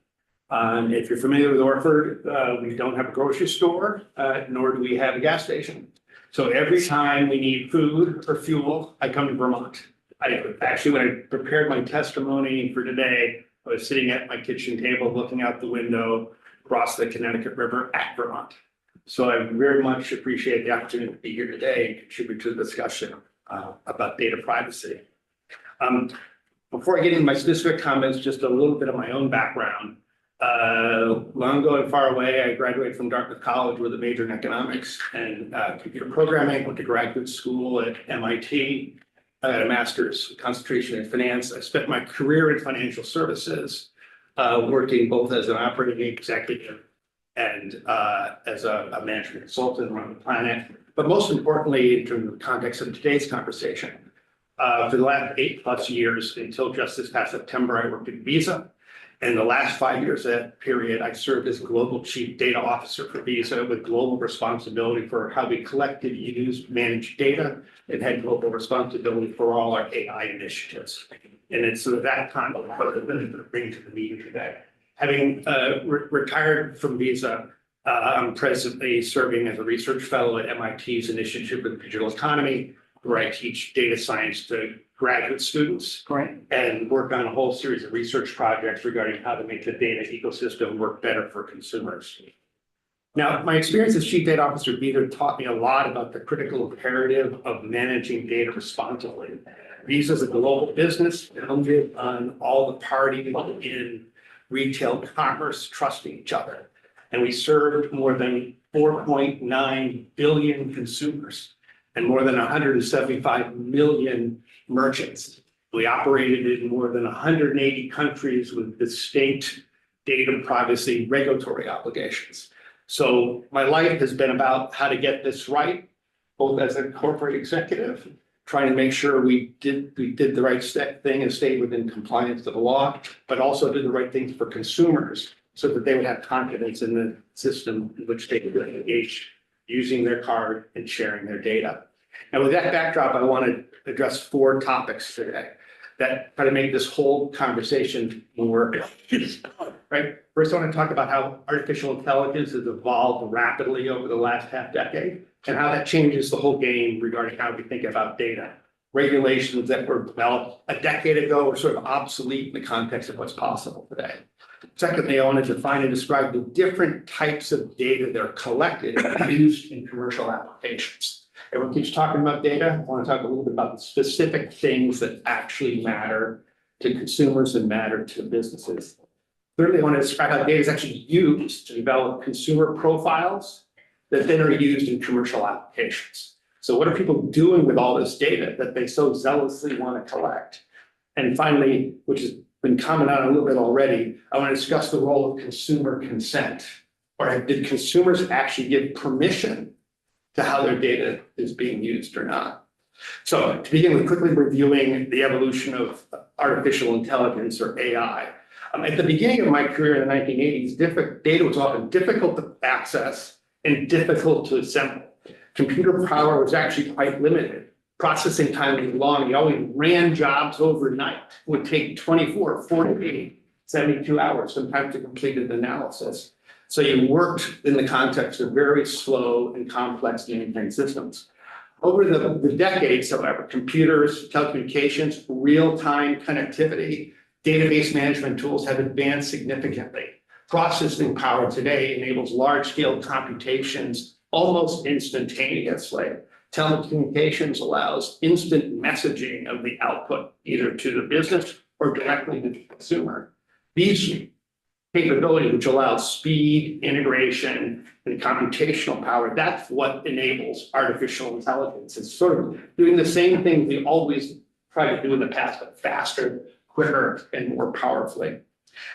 If you're familiar with Orford, we don't have a grocery store, nor do we have a gas station. So every time we need food or fuel, I come to Vermont. Actually, when I prepared my testimony for today, I was sitting at my kitchen table, looking out the window across the Connecticut River at Vermont. So I very much appreciate the opportunity to be here today and contribute to the discussion about data privacy. Before I get into my specific comments, just a little bit of my own background. Long ago and far away, I graduated from Dartmouth College with a major in economics and computer programming. Went to graduate school at MIT. I had a master's concentration in finance. I spent my career in financial services, working both as an operating executive and as a management consultant around the planet. But most importantly, in terms of the context of today's conversation, for the last 8+ years, until just this past September, I worked at Visa. And the last 5 years of that period, I served as Global Chief Data Officer for Visa with global responsibility for how we collected, used, managed data, and had global responsibility for all our AI initiatives. And it's sort of that kind of what I'm going to bring to the meeting today. Having retired from Visa, I'm presently serving as a research fellow at MIT's Initiative in Digital Economy, where I teach data science to graduate students. Great. And work on a whole series of research projects regarding how to make the data ecosystem work better for consumers. Now, my experience as Chief Data Officer at Visa taught me a lot about the critical imperative of managing data responsibly. Visa is a global business founded on all the parties in retail commerce trusting each other. And we served more than 4.9 billion consumers and more than 175 million merchants. We operated in more than 180 countries with distinct data privacy regulatory obligations. So my life has been about how to get this right, both as a corporate executive, trying to make sure we did the right thing and stayed within compliance with the law, but also did the right things for consumers so that they would have confidence in the system in which they could engage using their card and sharing their data. And with that backdrop, I want to address 4 topics today that try to make this whole conversation more right. First, I want to talk about how artificial intelligence has evolved rapidly over the last half-decade and how that changes the whole game regarding how we think about data. Regulations that were developed a decade ago are sort of obsolete in the context of what's possible today. Secondly, I want to define and describe the different types of data that are collected and used in commercial applications. Everyone keeps talking about data. I want to talk a little bit about the specific things that actually matter to consumers and matter to businesses. Thirdly, I want to describe how data is actually used to develop consumer profiles that then are used in commercial applications. So what are people doing with all this data that they so zealously want to collect? And finally, which has been commented on a little bit already, I want to discuss the role of consumer consent. Or did consumers actually give permission to how their data is being used or not? So to begin with, quickly reviewing the evolution of artificial intelligence or AI. At the beginning of my career in the 1980s, data was often difficult to access and difficult to assemble. Computer power was actually quite limited. Processing time was long. You always ran jobs overnight. It would take 24, 48, 72 hours sometimes to complete an analysis. So you worked in the context of very slow and complex mainframe systems. Over the decades, however, computers, telecommunications, real-time connectivity, database management tools have advanced significantly. Processing power today enables large-scale computations almost instantaneously. Telecommunications allows instant messaging of the output, either to the business or directly to the consumer. These capability, which allows speed, integration, and computational power, that's what enables artificial intelligence. It's sort of doing the same thing we always tried to do in the past, but faster, quicker, and more powerfully.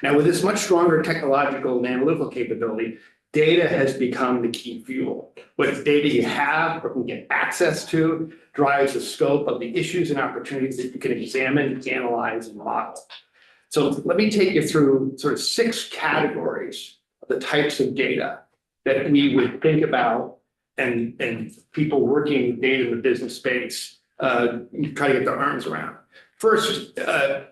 Now, with this much stronger technological and analytical capability, data has become the key fuel. What data you have or can get access to drives the scope of the issues and opportunities that you can examine, analyze, and model. So let me take you through sort of 6 categories of the types of data that we would think about and people working with data in the business space try to get their arms around. First,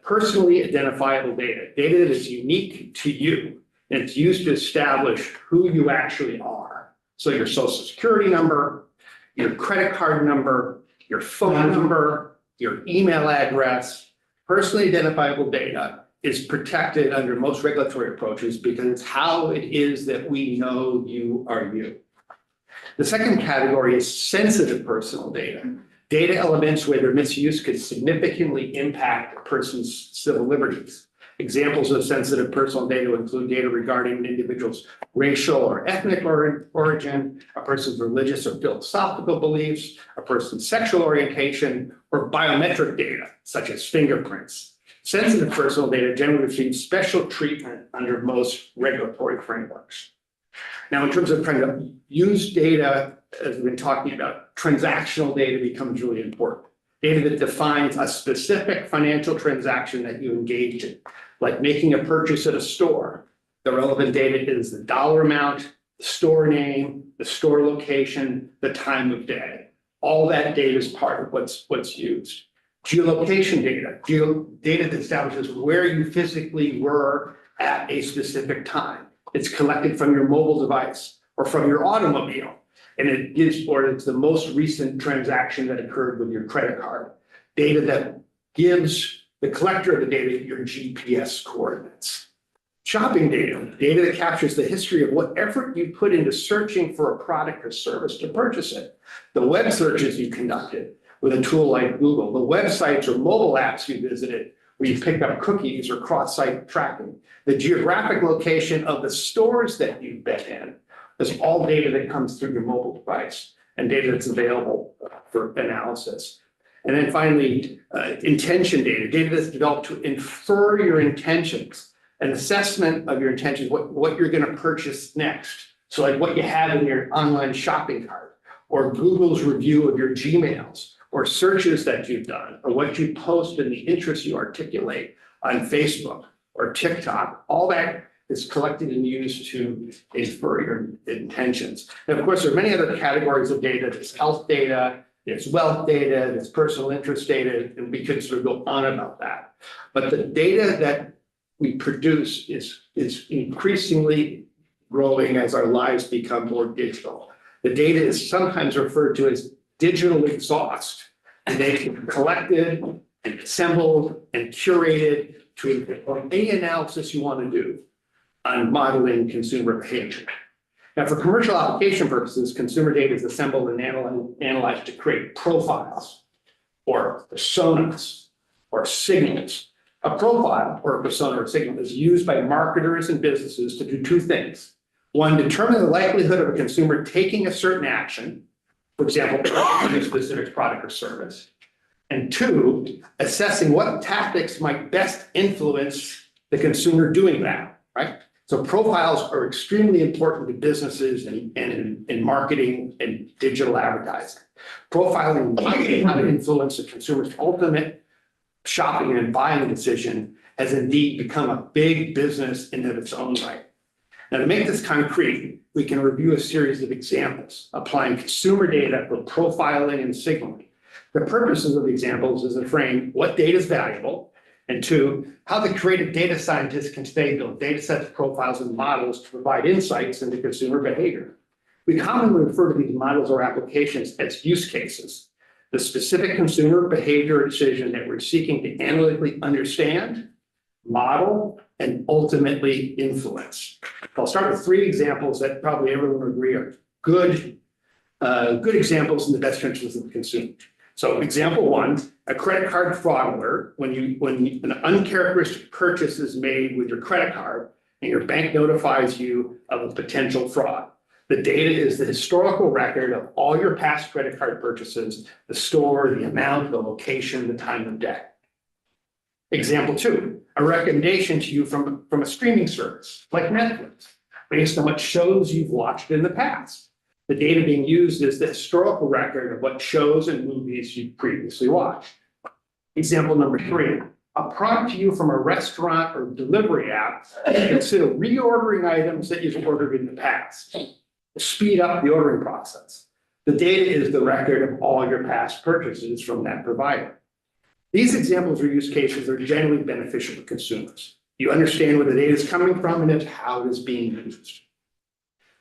personally identifiable data, data that is unique to you, and it's used to establish who you actually are. So your social security number, your credit card number, your phone number, your email address, personally identifiable data is protected under most regulatory approaches because it's how it is that we know you are you. The second category is sensitive personal data. Data elements where their misuse could significantly impact a person's civil liberties. Examples of sensitive personal data include data regarding an individual's racial or ethnic origin, a person's religious or philosophical beliefs, a person's sexual orientation, or biometric data, such as fingerprints. Sensitive personal data generally receives special treatment under most regulatory frameworks. Now, in terms of trying to use data, as we've been talking about, transactional data becomes really important. Data that defines a specific financial transaction that you engaged in, like making a purchase at a store. The relevant data is the dollar amount, the store name, the store location, the time of day. All that data is part of what's used. Geolocation data, data that establishes where you physically were at a specific time. It's collected from your mobile device or from your automobile, and it gives, or it's the most recent transaction that occurred with your credit card. Data that gives the collector of the data your GPS coordinates. Shopping data, data that captures the history of what effort you put into searching for a product or service to purchase it. The web searches you conducted with a tool like Google, the websites or mobile apps you visited where you picked up cookies or cross-site tracking, the geographic location of the stores that you've been in. There's all data that comes through your mobile device and data that's available for analysis. And then finally, intention data, data that's developed to infer your intentions, an assessment of your intentions, what you're going to purchase next. So like what you have in your online shopping cart, or Google's review of your Gmails, or searches that you've done, or what you post and the interests you articulate on Facebook or TikTok. All that is collected and used to infer your intentions. And of course, there are many other categories of data. There's health data, there's wealth data, there's personal interest data, and we could sort of go on about that. But the data that we produce is increasingly growing as our lives become more digital. The data is sometimes referred to as digital exhaust, and they can be collected and assembled and curated to inform any analysis you want to do on modeling consumer behavior. Now, for commercial application purposes, consumer data is assembled and analyzed to create profiles or personas or signals. A profile or a persona or signal is used by marketers and businesses to do 2 things. 1, determine the likelihood of a consumer taking a certain action, for example, purchasing a specific product or service. And 2, assessing what tactics might best influence the consumer doing that, right? So profiles are extremely important to businesses and in marketing and digital advertising. Profiling how to influence the consumer's ultimate shopping and buying decision has indeed become a big business in of its own right. Now, to make this concrete, we can review a series of examples applying consumer data for profiling and signaling. The purposes of the examples is to frame what data is valuable, and 2, how the creative data scientists can today build data sets, profiles, and models to provide insights into consumer behavior. We commonly refer to these models or applications as use cases, the specific consumer behavior decision that we're seeking to analytically understand, model, and ultimately influence. I'll start with 3 examples that probably everyone would agree are good examples in the best interest of the consumer. So example 1, a credit card fraud alert, when an uncharacteristic purchase is made with your credit card and your bank notifies you of a potential fraud. The data is the historical record of all your past credit card purchases, the store, the amount, the location, the time of day. Example 2, a recommendation to you from a streaming service like Netflix, based on what shows you've watched in the past. The data being used is the historical record of what shows and movies you've previously watched. Example number 3, a prompt to you from a restaurant or delivery app, consider reordering items that you've ordered in the past to speed up the ordering process. The data is the record of all your past purchases from that provider. These examples or use cases are generally beneficial to consumers. You understand where the data is coming from and how it is being used.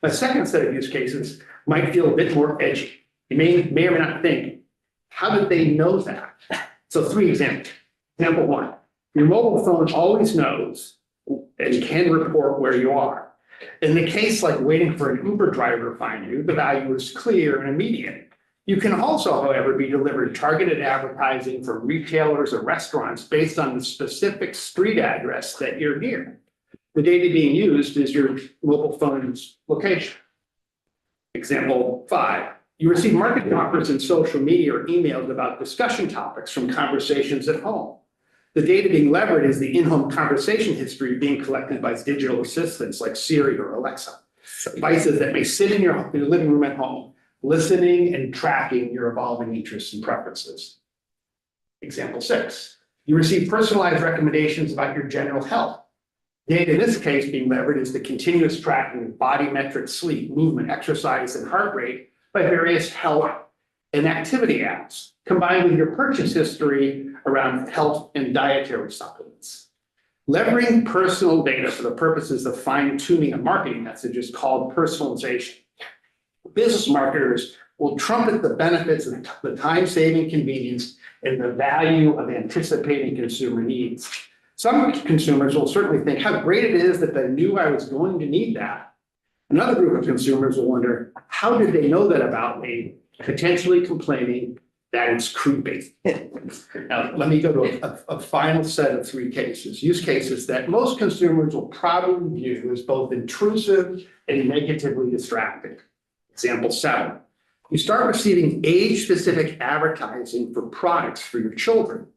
A second set of use cases might feel a bit more edgy. You may or may not think, how did they know that? So 3 examples. Example 1, your mobile phone always knows and can report where you are. In the case like waiting for an Uber driver to find you, the value is clear and immediate. You can also, however, be delivered targeted advertising from retailers or restaurants based on the specific street address that you're near. The data being used is your mobile phone's location. Example 5, you receive marketing offers in social media or emails about discussion topics from conversations at home. The data being leveraged is the in-home conversation history being collected by digital assistants like Siri or Alexa, devices that may sit in your living room at home, listening and tracking your evolving interests and preferences. Example 6, you receive personalized recommendations about your general health. Data in this case being leveraged is the continuous tracking of body metrics, sleep, movement, exercise, and heart rate by various health and activity apps, combined with your purchase history around health and dietary supplements. Leveraging personal data for the purposes of fine-tuning a marketing message is called personalization. Business marketers will trumpet the benefits of the time-saving convenience and the value of anticipating consumer needs. Some consumers will certainly think how great it is that they knew I was going to need that. Another group of consumers will wonder, how did they know that about me, potentially complaining that it's creepy. Now, let me go to a final set of 3 cases, use cases that most consumers will probably view as both intrusive and negatively distracting. Example 7, you start receiving age-specific advertising for products for your children,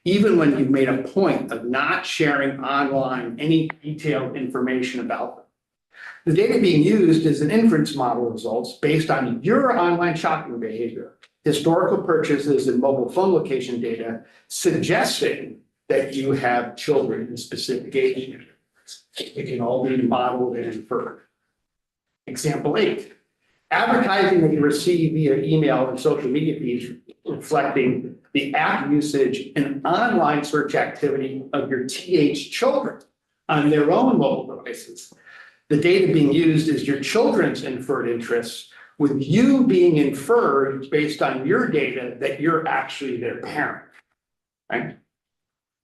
even when you've made a point of not sharing online any detailed information about them. The data being used is an inference model results based on your online shopping behavior, historical purchases and mobile phone location data, suggesting that you have children in specific age categories. It can all be modeled and inferred. Example 8, advertising that you receive via email and social media feeds reflecting the app usage and online search activity of your TH children on their own mobile devices. The data being used is your children's inferred interests, with you being inferred based on your data that you're actually their parent, right?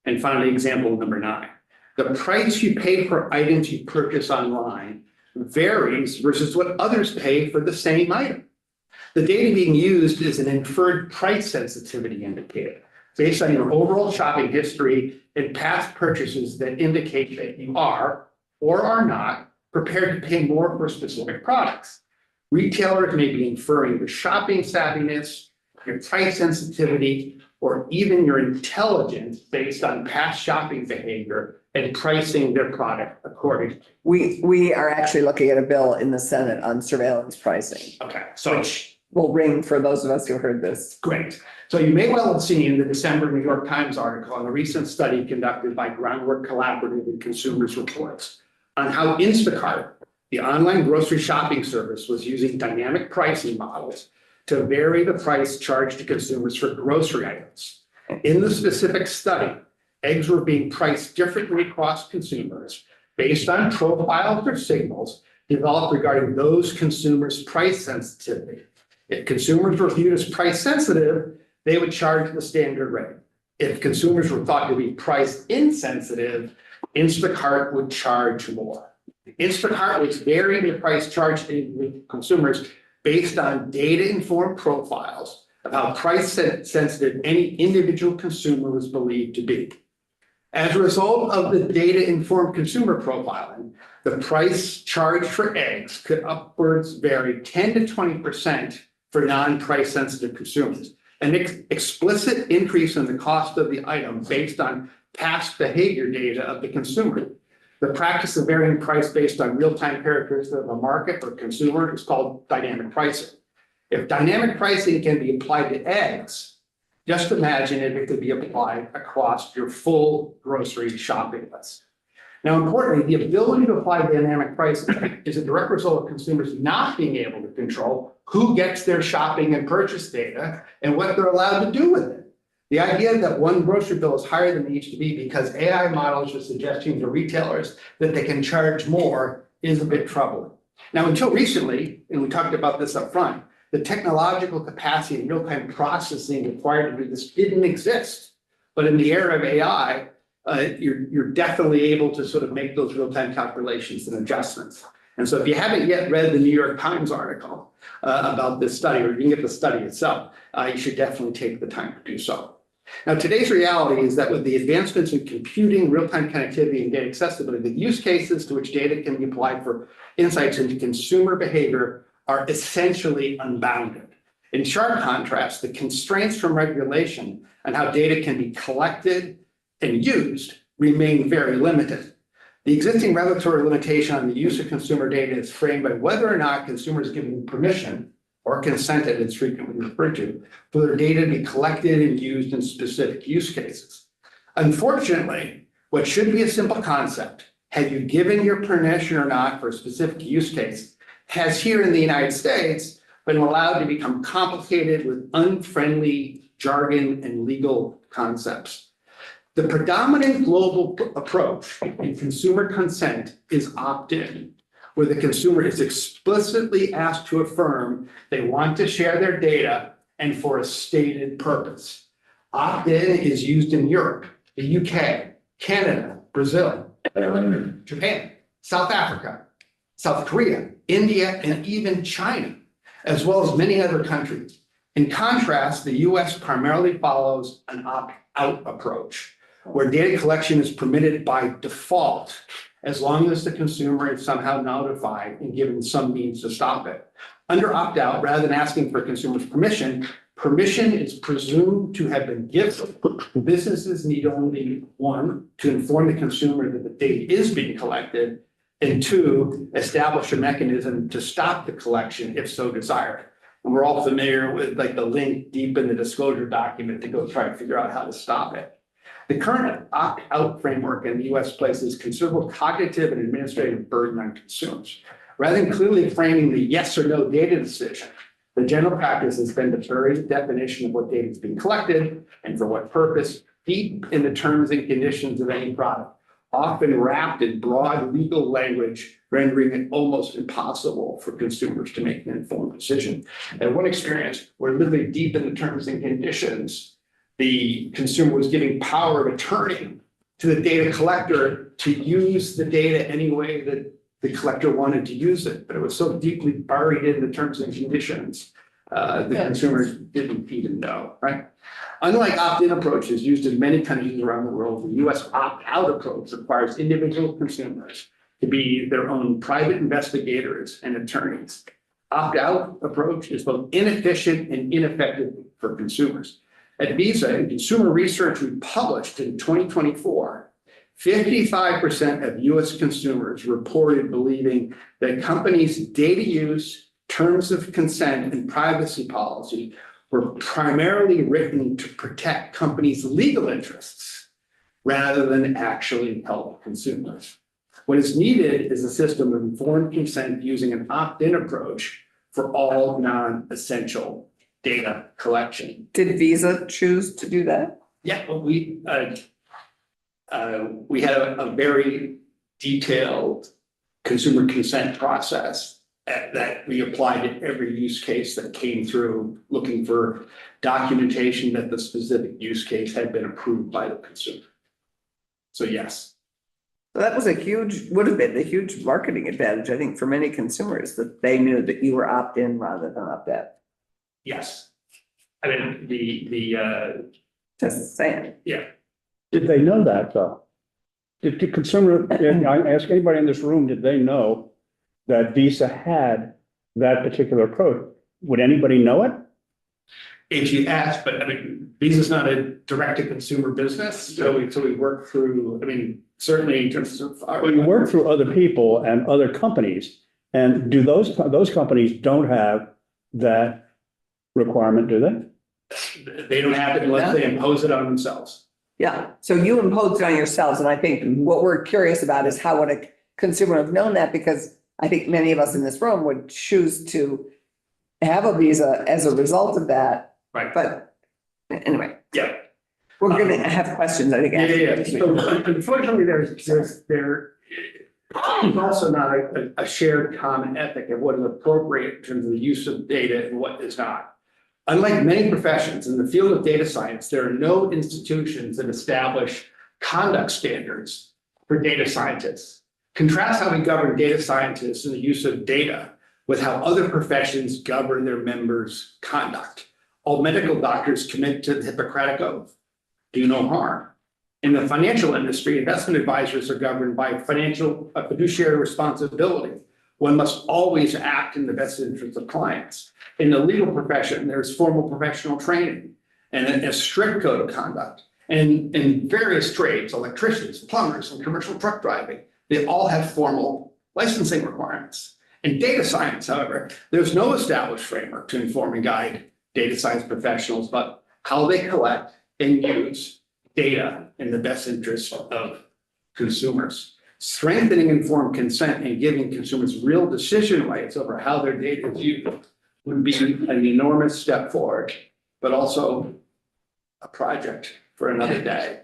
And finally, example number 9, the price you pay for items you purchase online varies versus what others pay for the same item. The data being used is an inferred price sensitivity indicator based on your overall shopping history and past purchases that indicate that you are or are not prepared to pay more for specific products. Retailers may be inferring your shopping savviness, your price sensitivity, or even your intelligence based on past shopping behavior and pricing their product accordingly. We are actually looking at a bill in the Senate on surveillance pricing, Okay, so which will ring for those of us who heard this. great. So you may well have seen the December New York Times article on a recent study conducted by Groundwork Collaborative and Consumers Reports on how Instacart, the online grocery shopping service, was using dynamic pricing models to vary the price charged to consumers for grocery items. In the specific study, eggs were being priced differently across consumers based on profiles or signals developed regarding those consumers' price sensitivity. If consumers were viewed as price sensitive, they would charge the standard rate. If consumers were thought to be price insensitive, Instacart would charge more. Instacart was varying the price charged to consumers based on data-informed profiles of how price sensitive any individual consumer was believed to be. As a result of the data-informed consumer profiling, the price charged for eggs could upwards vary 10 to 20% for non-price sensitive consumers. An explicit increase in the cost of the item based on past behavior data of the consumer. The practice of varying price based on real-time characteristics of a market or consumer is called dynamic pricing. If dynamic pricing can be applied to eggs, Just imagine if it could be applied across your full grocery shopping list. Now, importantly, the ability to apply dynamic pricing is a direct result of consumers not being able to control who gets their shopping and purchase data and what they're allowed to do with it. The idea that one grocery bill is higher than it needs to be because AI models are suggesting to retailers that they can charge more is a bit troubling. Now, until recently, and we talked about this up front, the technological capacity and real-time processing required to do this didn't exist. But in the era of AI, you're definitely able to sort of make those real-time calculations and adjustments. And so if you haven't yet read the New York Times article about this study, or you can get the study itself, you should definitely take the time to do so. Now, today's reality is that with the advancements in computing, real-time connectivity, and data accessibility, the use cases to which data can be applied for insights into consumer behavior are essentially unbounded. In sharp contrast, the constraints from regulation and how data can be collected and used remain very limited. The existing regulatory limitation on the use of consumer data is framed by whether or not consumers given permission or consented, it's frequently referred to, for their data to be collected and used in specific use cases. Unfortunately, what should be a simple concept, have you given your permission or not for a specific use case, has here in the United States been allowed to become complicated with unfriendly jargon and legal concepts. The predominant global approach in consumer consent is opt-in, where the consumer is explicitly asked to affirm they want to share their data and for a stated purpose. Opt-in is used in Europe, the UK, Canada, Brazil, Japan, South Africa, South Korea, India, and even China, as well as many other countries. In contrast, the US primarily follows an opt-out approach, where data collection is permitted by default, as long as the consumer is somehow notified and given some means to stop it. Under opt-out, rather than asking for consumers' permission, permission is presumed to have been given. Businesses need only, one, to inform the consumer that the data is being collected, and two, establish a mechanism to stop the collection if so desired. And we're all familiar with like the link deep in the disclosure document to go try and figure out how to stop it. The current opt-out framework in the US places considerable cognitive and administrative burden on consumers. Rather than clearly framing the yes or no data decision, the general practice has been to bury the definition of what data is being collected and for what purpose deep in the terms and conditions of any product, often wrapped in broad legal language, rendering it almost impossible for consumers to make an informed decision. And one experience where literally deep in the terms and conditions, the consumer was giving power of attorney to the data collector to use the data any way that the collector wanted to use it, but it was so deeply buried in the terms and conditions, the consumers didn't even know, right? Unlike opt-in approaches used in many countries around the world, the US opt-out approach requires individual consumers to be their own private investigators and attorneys. Opt-out approach is both inefficient and ineffective for consumers. At Visa, in consumer research we published in 2024, 55% of US consumers reported believing that companies' data use, terms of consent, and privacy policy were primarily written to protect companies' legal interests rather than actually help consumers. What is needed is a system of informed consent using an opt-in approach for all non-essential data collection. Did Visa choose to do that? Yeah, well, we had a very detailed consumer consent process that we applied to every use case that came through, looking for documentation that the specific use case had been approved by the consumer. So yes. So that was would have been a huge marketing advantage, I think, for many consumers, that they knew that you were opt-in rather than opt-out. Yes. I mean, Just saying. yeah. Did they know that though? Did the consumer, I ask anybody in this room, did they know that Visa had that particular approach? Would anybody know it? If you ask, but I mean, Visa's not a direct-to-consumer business, so we work through, I mean, certainly in terms of our. Well, you work through other people and other companies, and do those companies don't have that requirement, do they? They don't have it unless they impose it on themselves. Yeah, so you imposed it on yourselves, and I think what we're curious about is how would a consumer have known that? Because I think many of us in this room would choose to have a visa as a result of that. Right. But anyway, Yeah. we're gonna have questions, I think. Yeah. So unfortunately, there is also not a shared common ethic of what is appropriate in terms of the use of data and what is not. Unlike many professions in the field of data science, there are no institutions that establish conduct standards for data scientists. Contrast how we govern data scientists in the use of data with how other professions govern their members' conduct. All medical doctors commit to the Hippocratic Oath, do no harm. In the financial industry, investment advisors are governed by fiduciary responsibility. One must always act in the best interest of clients. In the legal profession, there's formal professional training and a strict code of conduct. And in various trades, electricians, plumbers, and commercial truck driving, they all have formal licensing requirements. In data science, however, there's no established framework to inform and guide data science professionals about how they collect and use data in the best interest of consumers. Strengthening informed consent and giving consumers real decision rights over how their data is used would be an enormous step forward, but also a project for another day.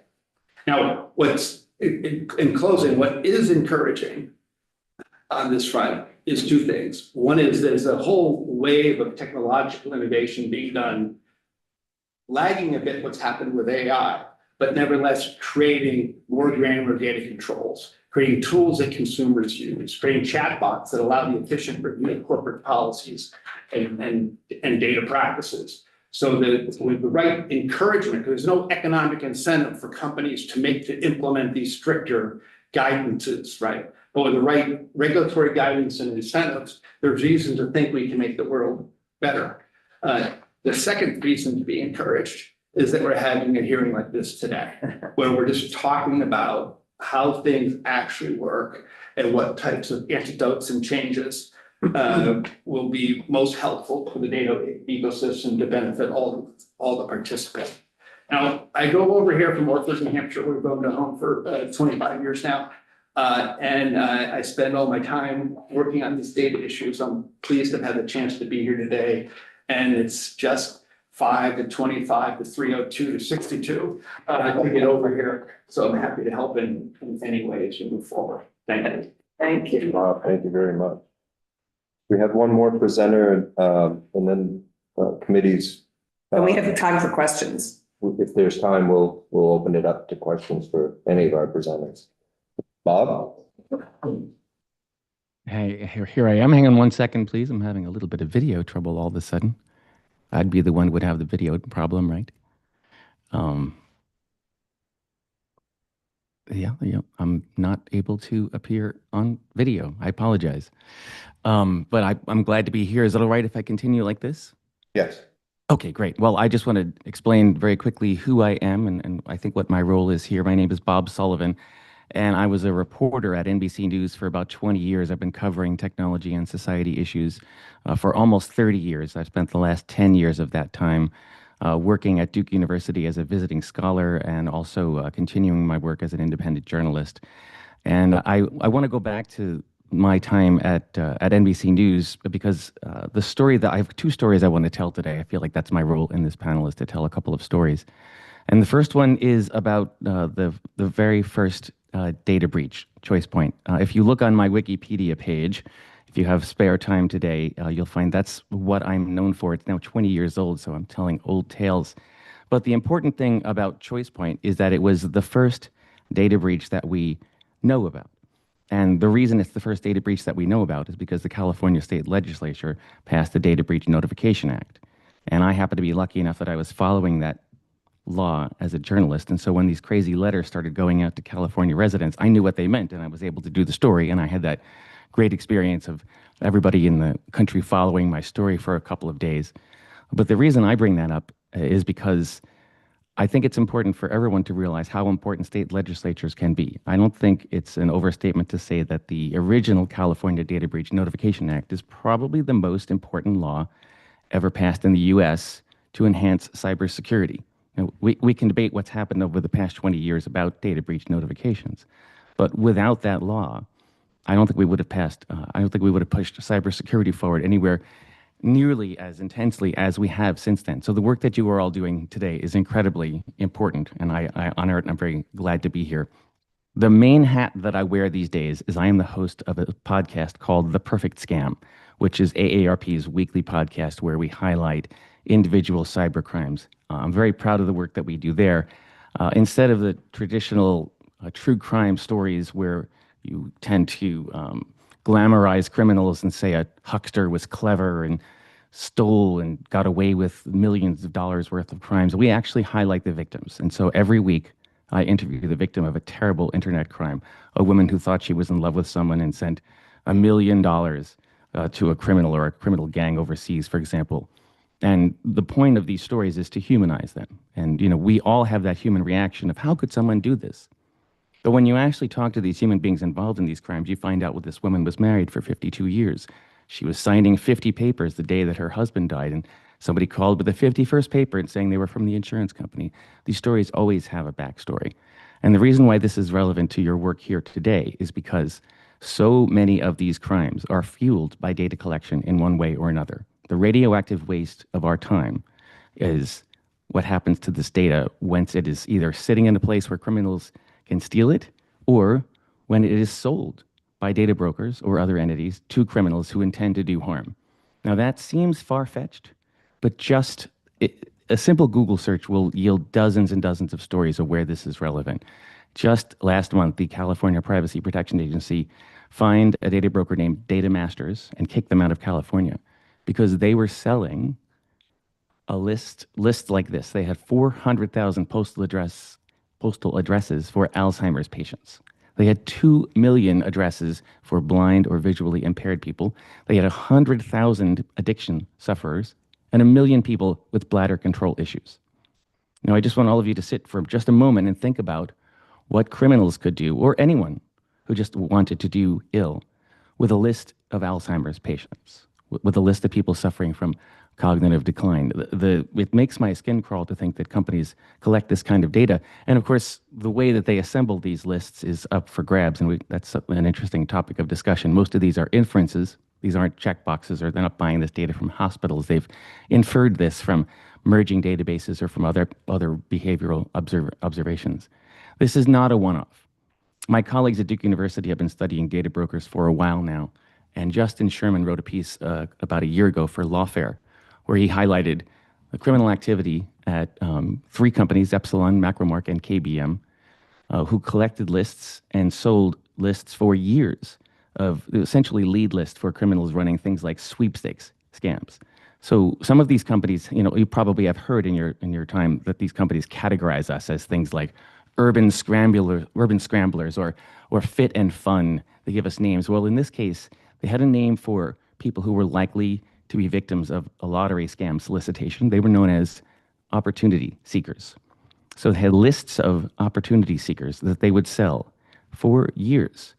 Now, what's in closing, what is encouraging on this front is two things. One is there's a whole wave of technological innovation being done, lagging a bit what's happened with AI, but nevertheless creating more granular data controls, creating tools that consumers use, creating chatbots that allow the efficient review of corporate policies and data practices. So that with the right encouragement, there's no economic incentive for companies to implement these stricter guidances, right? But with the right regulatory guidance and incentives, there's reason to think we can make the world better. The second reason to be encouraged is that we're having a hearing like this today, where we're just talking about how things actually work and what types of antidotes and changes will be most helpful for the data ecosystem to benefit all the participants. Now, I go over here from Orford, New Hampshire. We've owned a home for 25 years now. And I spend all my time working on these data issues. I'm pleased to have had the chance to be here today. And it's just 5 to 25 to 302 to 62 to get over here. So I'm happy to help in any way as you move forward. Thank you. Thank you. Bob, thank you very much. We have one more presenter, and then committees. And we have time for questions. If there's time, we'll open it up to questions for any of our presenters. Bob? Hey, here I am. Hang on one second, please. I'm having a little bit of video trouble all of a sudden. I'd be the one who would have the video problem, right? Yeah, I'm not able to appear on video. I apologize. But I'm glad to be here. Is it all right if I continue like this? Yes. Okay, great. Well, I just want to explain very quickly who I am and I think what my role is here. My name is Bob Sullivan, and I was a reporter at NBC News for about 20 years. I've been covering technology and society issues for almost 30 years. I've spent the last 10 years of that time working at Duke University as a visiting scholar and also continuing my work as an independent journalist. And I want to go back to my time at NBC News because the story that I have two stories I want to tell today. I feel like that's my role in this panel is to tell a couple of stories. And the first one is about the very first data breach, Choice Point. If you look on my Wikipedia page, if you have spare time today, you'll find that's what I'm known for. It's now 20 years old, so I'm telling old tales. But the important thing about Choice Point is that it was the first data breach that we know about. And the reason it's the first data breach that we know about is because the California State Legislature passed the Data Breach Notification Act. And I happen to be lucky enough that I was following that law as a journalist. And so when these crazy letters started going out to California residents, I knew what they meant and I was able to do the story. And I had that great experience of everybody in the country following my story for a couple of days. But the reason I bring that up is because I think it's important for everyone to realize how important state legislatures can be. I don't think it's an overstatement to say that the original California Data Breach Notification Act is probably the most important law ever passed in the U.S. to enhance cybersecurity. Now, we can debate what's happened over the past 20 years about data breach notifications, but without that law, I don't think we would have passed, I don't think we would have pushed cybersecurity forward anywhere nearly as intensely as we have since then. So the work that you are all doing today is incredibly important, and I honor it, and I'm very glad to be here. The main hat that I wear these days is I am the host of a podcast called The Perfect Scam, which is AARP's weekly podcast where we highlight individual cyber crimes. I'm very proud of the work that we do there. Instead of the traditional true crime stories where you tend to glamorize criminals and say a huckster was clever and stole and got away with millions of dollars worth of crimes, we actually highlight the victims. And so every week, I interview the victim of a terrible internet crime, a woman who thought she was in love with someone and sent $1 million to a criminal or a criminal gang overseas, for example. And the point of these stories is to humanize them. And, you know, we all have that human reaction of how could someone do this? But when you actually talk to these human beings involved in these crimes, you find out well, this woman was married for 52 years. She was signing 50 papers the day that her husband died, and somebody called with the 51st paper and saying they were from the insurance company. These stories always have a backstory. And the reason why this is relevant to your work here today is because so many of these crimes are fueled by data collection in one way or another. The radioactive waste of our time is what happens to this data once it is either sitting in a place where criminals can steal it, or when it is sold by data brokers or other entities to criminals who intend to do harm. Now that seems far-fetched, but just a simple Google search will yield dozens and dozens of stories of where this is relevant. Just last month, the California Privacy Protection Agency fined a data broker named Data Masters and kicked them out of California because they were selling a list like this. They had 400,000 postal addresses for Alzheimer's patients. They had 2 million addresses for blind or visually impaired people. They had 100,000 addiction sufferers and 1 million people with bladder control issues. Now, I just want all of you to sit for just a moment and think about what criminals could do, or anyone who just wanted to do ill, with a list of Alzheimer's patients, with a list of people suffering from cognitive decline. It makes my skin crawl to think that companies collect this kind of data. And of course, the way that they assemble these lists is up for grabs, and that's an interesting topic of discussion. Most of these are inferences. These aren't checkboxes, or they're not buying this data from hospitals. They've inferred this from merging databases or from other behavioral observations. This is not a one-off. My colleagues at Duke University have been studying data brokers for a while now, and Justin Sherman wrote a piece about a year ago for Lawfare, where he highlighted the criminal activity at 3 companies, Epsilon, Macromark, and KBM, who collected lists and sold lists for years of essentially lead lists for criminals running things like sweepstakes scams. So some of these companies, you know, you probably have heard in your time that these companies categorize us as things like urban scramblers or fit and fun. They give us names. Well, in this case, they had a name for people who were likely to be victims of a lottery scam solicitation. They were known as opportunity seekers. So they had lists of opportunity seekers that they would sell for years.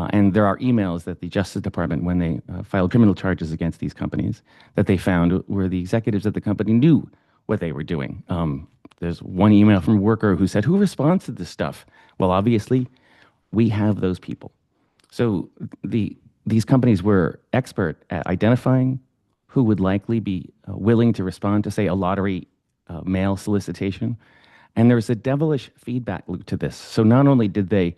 And there are emails that the Justice Department, when they filed criminal charges against these companies, that they found where the executives at the company knew what they were doing. There's one email from a worker who said, "Who responds to this stuff?" Well, obviously, we have those people. So these companies were expert at identifying who would likely be willing to respond to, say, a lottery mail solicitation. And there's a devilish feedback loop to this. So not only did they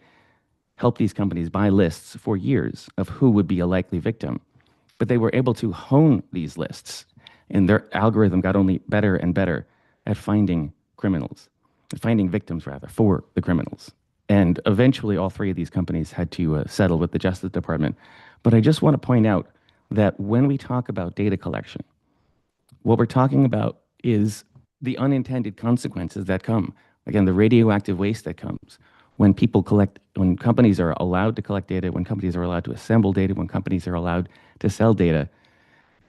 help these companies buy lists for years of who would be a likely victim, but they were able to hone these lists, and their algorithm got only better and better at finding victims rather, for the criminals. And eventually all 3 of these companies had to settle with the Justice Department. But I just want to point out that when we talk about data collection, what we're talking about is the unintended consequences that come. Again, the radioactive waste that comes when companies are allowed to collect data, when companies are allowed to assemble data, when companies are allowed to sell data.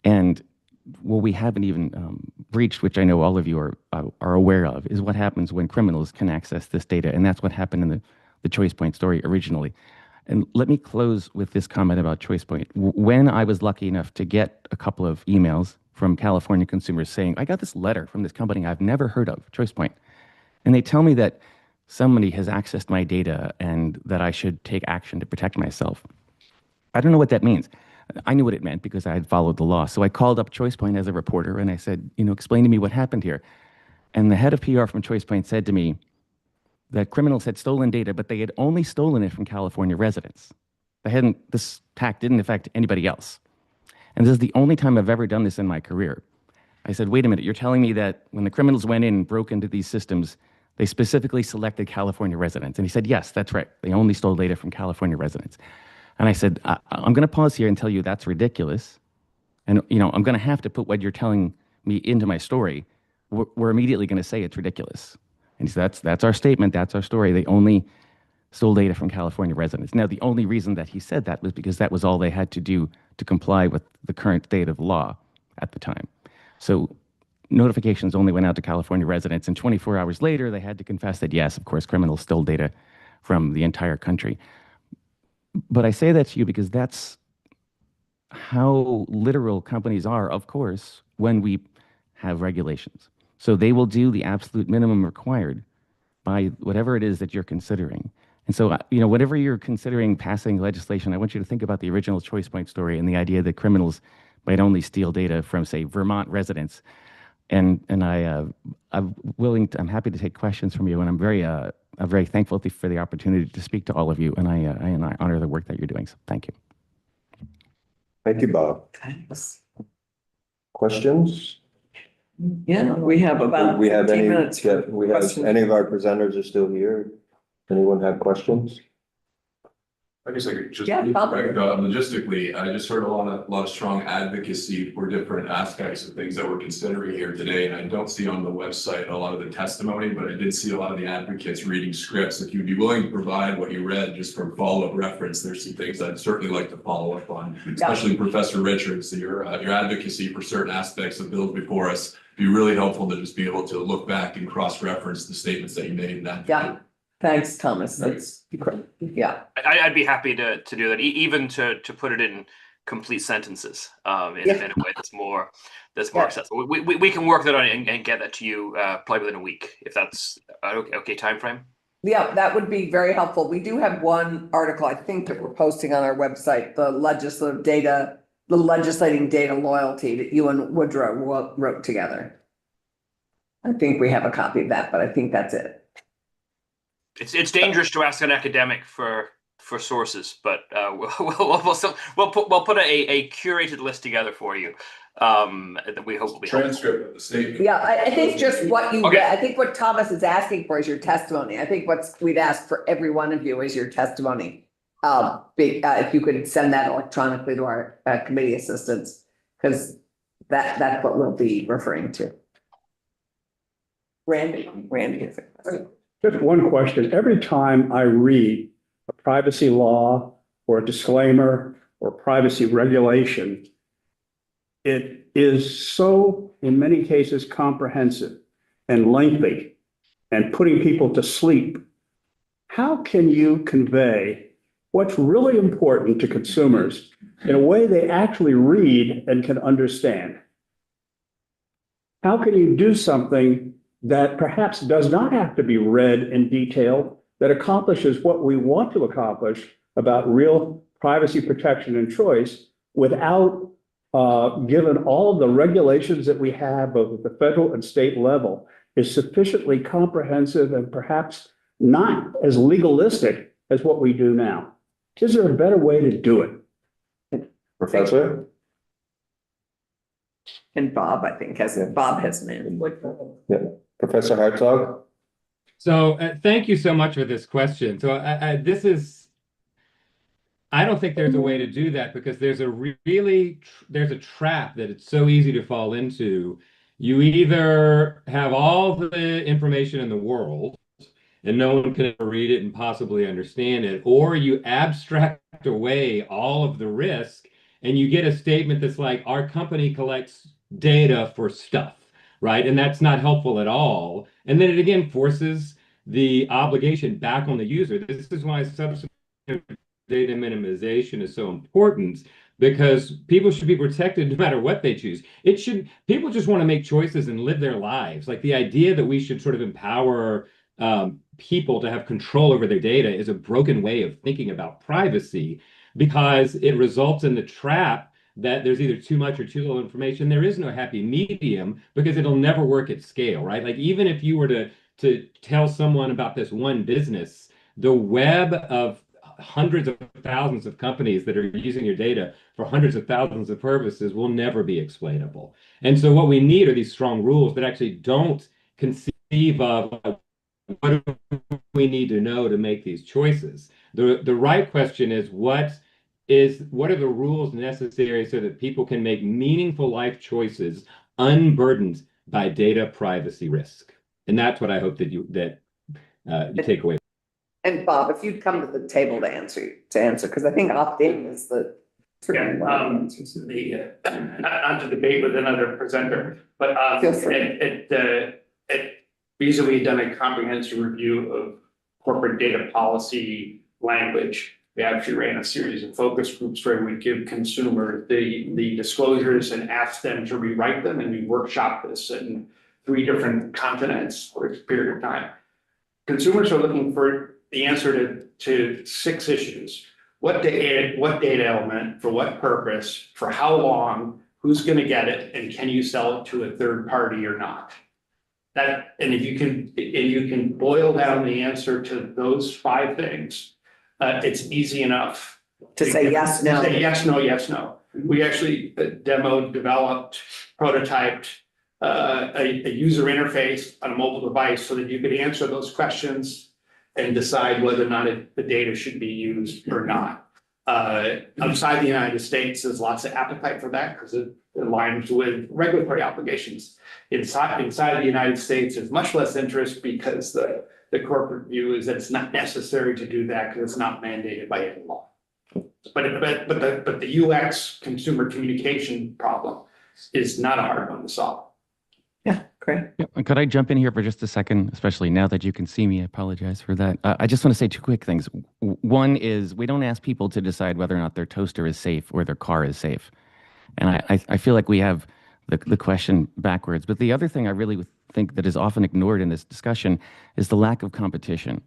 And what we haven't even breached, which I know all of you are aware of, is what happens when criminals can access this data. And that's what happened in the ChoicePoint story originally. And let me close with this comment about ChoicePoint. When I was lucky enough to get a couple of emails from California consumers saying, I got this letter from this company I've never heard of, ChoicePoint. And they tell me that somebody has accessed my data and that I should take action to protect myself. I don't know what that means. I knew what it meant because I had followed the law. So I called up ChoicePoint as a reporter and I said, explain to me what happened here. And the head of PR from ChoicePoint said to me that criminals had stolen data, but they had only stolen it from California residents. This attack didn't affect anybody else. And this is the only time I've ever done this in my career. I said, wait a minute, you're telling me that when the criminals went in and broke into these systems, they specifically selected California residents? And he said, yes, that's right. They only stole data from California residents. And I said, I'm going to pause here and tell you that's ridiculous. And, I'm going to have to put what you're telling me into my story. We're immediately going to say it's ridiculous. And he said, that's our statement. That's our story. They only stole data from California residents. Now, the only reason that he said that was because that was all they had to do to comply with the current state of the law at the time. So notifications only went out to California residents, and 24 hours later, they had to confess that, yes, of course, criminals stole data from the entire country. But I say that to you because that's how literal companies are, of course, when we have regulations. So they will do the absolute minimum required by whatever it is that you're considering. And so, whatever you're considering passing legislation, I want you to think about the original ChoicePoint story and the idea that criminals might only steal data from, say, Vermont residents. And I'm happy to take questions from you, and I'm very thankful for the opportunity to speak to all of you, and I honor the work that you're doing. So thank you. Thank you, Bob. Thanks. Questions? Yeah, we have about We have 15 any, minutes for we have, questions. any of our presenters are still here? Anyone have questions? I guess I could just. Yeah, probably. Logistically, I just heard a lot of strong advocacy for different aspects of things that we're considering here today. And I don't see on the website a lot of the testimony, but I did see a lot of the advocates reading scripts. If you'd be willing to provide what you read just for follow-up reference, there's some things I'd certainly like to follow up on, especially Professor Richards, your advocacy for certain aspects of bills before us. It'd be really helpful to just be able to look back and cross-reference the statements that you made in that. Yeah. Thanks, Thomas. That's, yeah. I'd be happy to do that, even to put it in complete sentences in a way that's more accessible. We can work that on and get that to you probably within a week, if that's okay time frame. Yeah, that would be very helpful. We do have one article, I think, that we're posting on our website, the legislating data loyalty that you and Woodrow wrote together. I think we have a copy of that, but I think that's it. It's dangerous to ask an academic for sources, but we'll put a curated list together for you that we hope will be Transcript of the statement. Yeah, I think just what you Okay. read, I think what Thomas is asking for is your testimony. I think we'd ask for every one of you is your testimony. If you could send that electronically to our committee assistants, because that's what we'll be referring to. Randy is it? Just one question. Every time I read a privacy law or a disclaimer or privacy regulation, it is so, in many cases, comprehensive and lengthy and putting people to sleep. How can you convey what's really important to consumers in a way they actually read and can understand? How can you do something that perhaps does not have to be read in detail, that accomplishes what we want to accomplish about real privacy protection and choice without, given all of the regulations that we have both at the federal and state level, is sufficiently comprehensive and perhaps not as legalistic as what we do now? Is there a better way to do it? Professor? And Bob, I think, Bob has an answer. Yeah. Professor Hartzog? So thank you so much for this question. So I don't think there's a way to do that because there's a trap that it's so easy to fall into. You either have all the information in the world and no one can ever read it and possibly understand it, or you abstract away all of the risk and you get a statement that's like, our company collects data for stuff. Right. And that's not helpful at all. And then it again forces the obligation back on the user. This is why substantive data minimization is so important, because people should be protected no matter what they choose. People just want to make choices and live their lives. Like the idea that we should sort of empower people to have control over their data is a broken way of thinking about privacy because it results in the trap that there's either too much or too little information. There is no happy medium because it'll never work at scale, right? Like even if you were to tell someone about this one business, the web of hundreds of thousands of companies that are using your data for hundreds of thousands of purposes will never be explainable. And so what we need are these strong rules that actually don't conceive of what do we need to know to make these choices. The right question is what are the rules necessary so that people can make meaningful life choices unburdened by data privacy risk? And that's what I hope that you take away. And Bob, if you'd come to the table to answer, because I think opt-in is the. Not to debate with another presenter, but Feel free. at Visa, we've done a comprehensive review of corporate data policy language. We actually ran a series of focus groups where we give consumers the disclosures and ask them to rewrite them, and we workshop this in 3 different continents for a period of time. Consumers are looking for the answer to 6 issues. What data element, for what purpose, for how long, who's going to get it, and can you sell it to a third party or not? And if you can boil down the answer to those 5 things, it's easy enough To say yes, no. Say yes, no, yes, no. We actually demoed, developed, prototyped a user interface on a mobile device so that you could answer those questions and decide whether or not the data should be used or not. Outside the United States, there's lots of appetite for that because it aligns with regulatory obligations. Inside the United States, there's much less interest because the corporate view is that it's not necessary to do that because it's not mandated by any law. But the UX consumer communication problem is not a hard one to solve. Yeah, great. Yeah, could I jump in here for just a second, especially now that you can see me? I apologize for that. I just want to say 2 quick things. One is we don't ask people to decide whether or not their toaster is safe or their car is safe. And I feel like we have the question backwards. But the other thing I really think that is often ignored in this discussion is the lack of competition.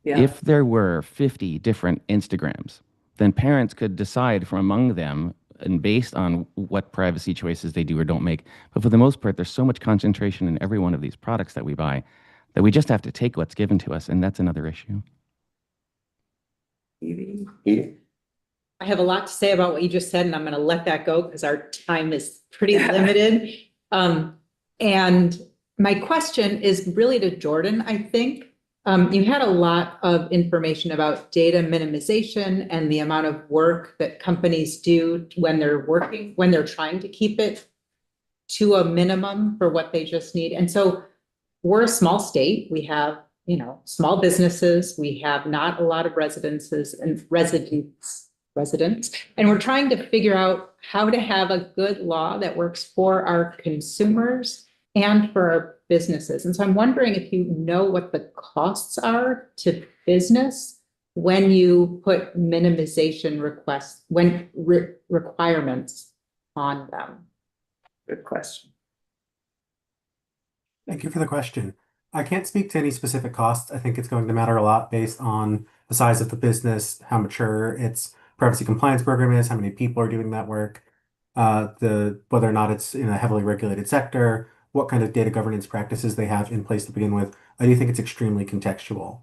Yeah. If there were 50 different Instagrams, then parents could decide from among them and based on what privacy choices they do or don't make. But for the most part, there's so much concentration in every one of these products that we buy that we just have to take what's given to us, and that's another issue. Edie? I have a lot to say about what you just said, and I'm going to let that go because our time is pretty limited. And my question is really to Jordan, I think. You had a lot of information about data minimization and the amount of work that companies do when they're trying to keep it to a minimum for what they just need. And so we're a small state. We have, small businesses. We have not a lot of residents, and we're trying to figure out how to have a good law that works for our consumers and for our businesses. And so I'm wondering if you know what the costs are to business when you put minimization requirements on them. Good question. Thank you for the question. I can't speak to any specific costs. I think it's going to matter a lot based on the size of the business, how mature its privacy compliance program is, how many people are doing that work, whether or not it's in a heavily regulated sector, what kind of data governance practices they have in place to begin with. I do think it's extremely contextual.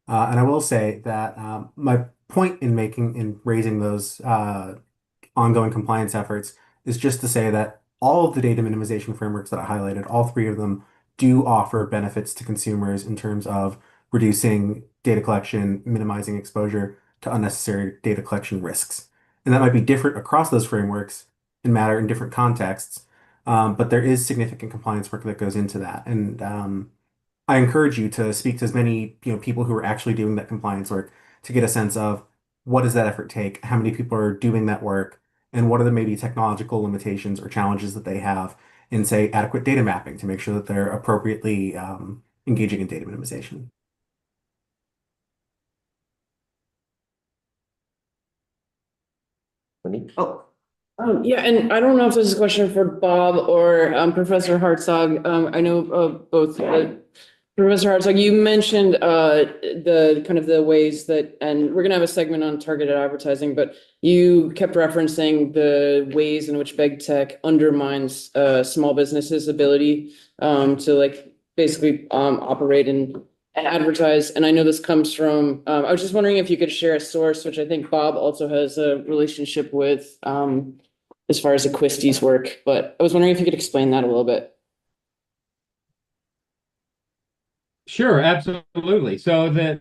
And I will say that my point in raising those ongoing compliance efforts is just to say that all of the data minimization frameworks that I highlighted, all 3 of them, do offer benefits to consumers in terms of reducing data collection, minimizing exposure to unnecessary data collection risks. And that might be different across those frameworks and matter in different contexts. But there is significant compliance work that goes into that. And I encourage you to speak to as many people who are actually doing that compliance work to get a sense of what does that effort take, how many people are doing that work, and what are the maybe technological limitations or challenges that they have in, say, adequate data mapping to make sure that they're appropriately engaging in data minimization. Monique? Oh, Yeah, and I don't know if this is a question for Bob or Professor Hartzog. I know both. Professor Hartzog, you mentioned the kind of the ways that, and we're gonna have a segment on targeted advertising, but you kept referencing the ways in which big tech undermines small businesses' ability to like basically operate and advertise. And I know this comes from, I was just wondering if you could share a source, which I think Bob also has a relationship with as far as Equisty's work, but I was wondering if you could explain that a little bit. Sure, absolutely. So the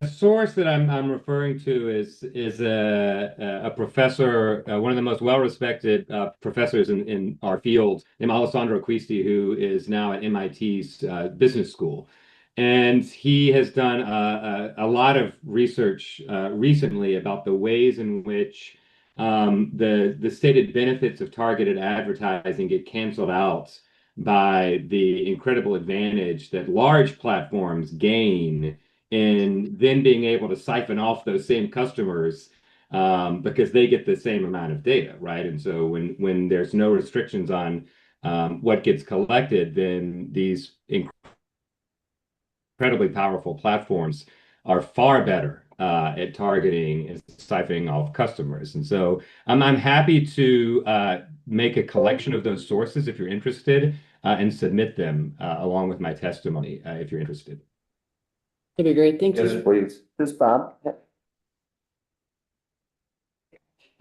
source that I'm referring to is a professor, one of the most well-respected professors in our field, named Alessandro Acquisti, who is now at MIT's business school. And he has done a lot of research recently about the ways in which the stated benefits of targeted advertising get canceled out by the incredible advantage that large platforms gain in then being able to siphon off those same customers because they get the same amount of data, right? And so when there's no restrictions on what gets collected, then these incredibly powerful platforms are far better at targeting and siphoning off customers. And so I'm happy to make a collection of those sources if you're interested and submit them along with my testimony if you're interested. That'd be great. Thank Yes, you. please. This Bob? Come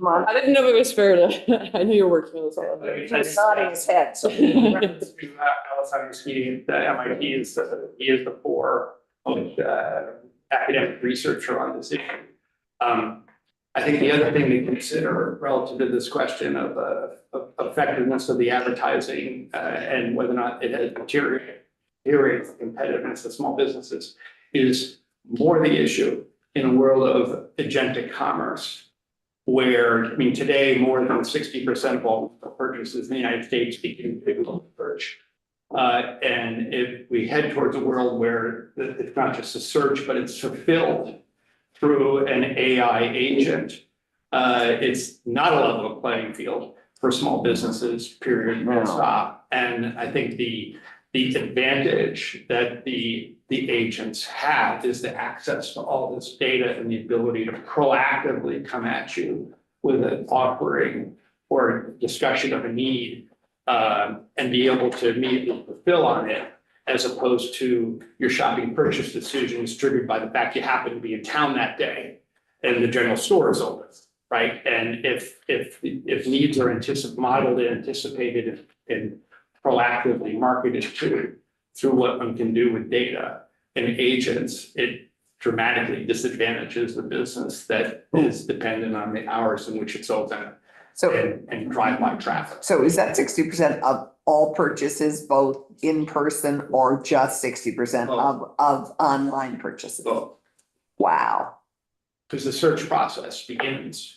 on. I didn't know if it was fair to, I knew you were working with us all. He's nodding his head, so. Reference to Alessandro's meeting at MIT is he is the academic researcher on this issue. I think the other thing to consider relative to this question of effectiveness of the advertising and whether or not it has deteriorated the competitiveness of small businesses is more the issue in a world of agentic commerce, where, I mean, today more than 60% of all purchases in the United States begin with search. And if we head towards a world where it's not just a search, but it's fulfilled through an AI agent, it's not a level playing field for small businesses, period, full stop. And I think the advantage that the agents have is the access to all this data and the ability to proactively come at you with an offering or discussion of a need and be able to immediately fulfill on it, as opposed to your shopping purchase decisions triggered by the fact you happen to be in town that day and the general store is open, right? And if needs are modeled and anticipated and proactively marketed to through what one can do with data and agents, it dramatically disadvantages the business that is dependent on the hours in which it's open. So, and drive-by traffic. so is that 60% of all purchases, both in person or just 60% of online purchases? Both. Wow. Because the search process begins.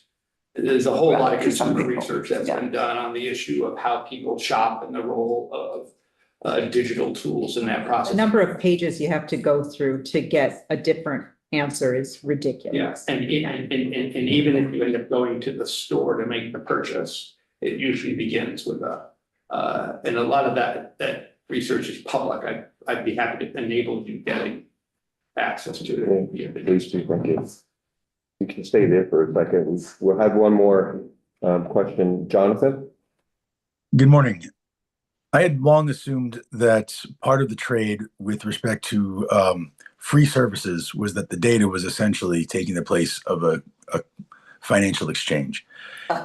There's a whole lot of consumer research that's been done on the issue of how people shop and the role of digital tools in that process. The number of pages you have to go through to get a different answer is ridiculous. Yes, and even if you end up going to the store to make the purchase, it usually begins with and a lot of that research is public. I'd be happy to enable you getting access to it. Please do, thank you. You can stay there for a second. We'll have one more question. Jonathan? Good morning. I had long assumed that part of the trade with respect to free services was that the data was essentially taking the place of a financial exchange.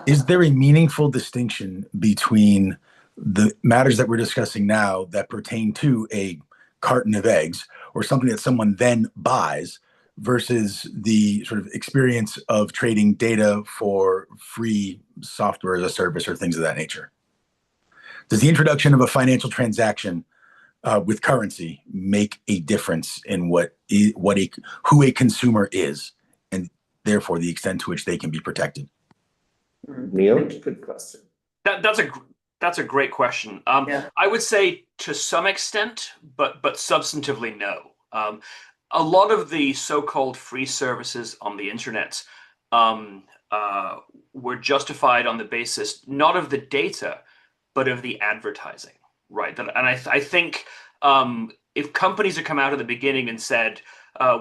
Is there a meaningful distinction between the matters that we're discussing now that pertain to a carton of eggs or something that someone then buys versus the sort of experience of trading data for free software as a service or things of that nature? Does the introduction of a financial transaction with currency make a difference in who a consumer is, and therefore the extent to which they can be protected? Neil? Good question. That's a great question. I would say to some extent, but substantively no. A lot of the so-called free services on the internet were justified on the basis not of the data, but of the advertising, right? And I think if companies had come out at the beginning and said,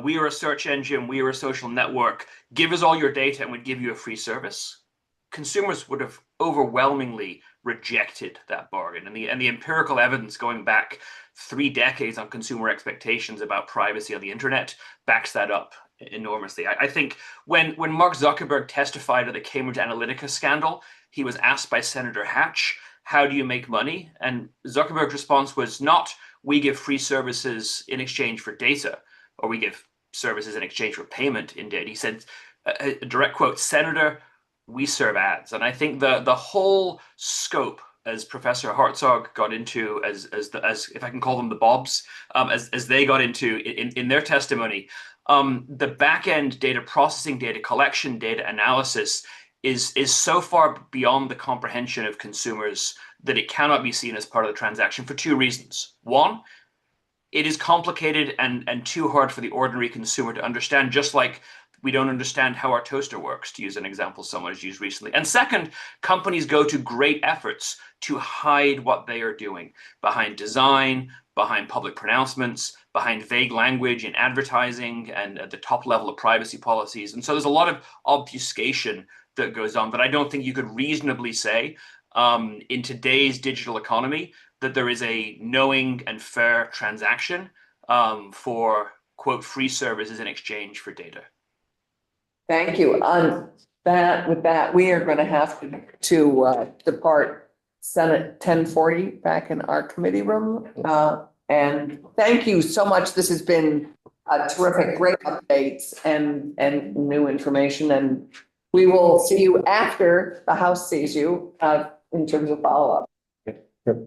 we are a search engine, we are a social network, give us all your data and we'd give you a free service, consumers would have overwhelmingly rejected that bargain. And the empirical evidence going back 3 decades on consumer expectations about privacy on the internet backs that up enormously. I think when Mark Zuckerberg testified at the Cambridge Analytica scandal, he was asked by Senator Hatch, how do you make money? And Zuckerberg's response was not, we give free services in exchange for data, or we give services in exchange for payment in data. He said, a direct quote, Senator, we serve ads. And I think the whole scope, as Professor Hartzog got into, as if I can call them the Bobs, as they got into in their testimony, the back end data processing, data collection, data analysis is so far beyond the comprehension of consumers that it cannot be seen as part of the transaction for 2 reasons. One, it is complicated and too hard for the ordinary consumer to understand, just like we don't understand how our toaster works, to use an example someone has used recently. And second, companies go to great efforts to hide what they are doing behind design, behind public pronouncements, behind vague language in advertising and at the top level of privacy policies. And so there's a lot of obfuscation that goes on that I don't think you could reasonably say in today's digital economy that there is a knowing and fair transaction for, quote, free services in exchange for data. Thank you. With that, we are going to have to depart Senate 1040 back in our committee room. And thank you so much. This has been a terrific, great updates and new information. And we will see you after the House sees you in terms of follow-up.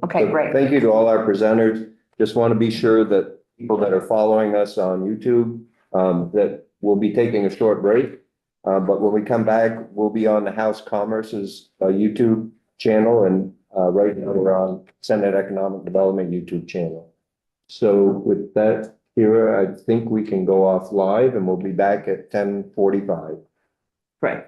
Okay, great. Thank you to all our presenters. Just want to be sure that people that are following us on YouTube, that we'll be taking a short break. But when we come back, we'll be on the House Commerce's YouTube channel, and right now we're on Senate Economic Development YouTube channel. So with that, Kira, I think we can go off live and we'll be back at 10:45. Right.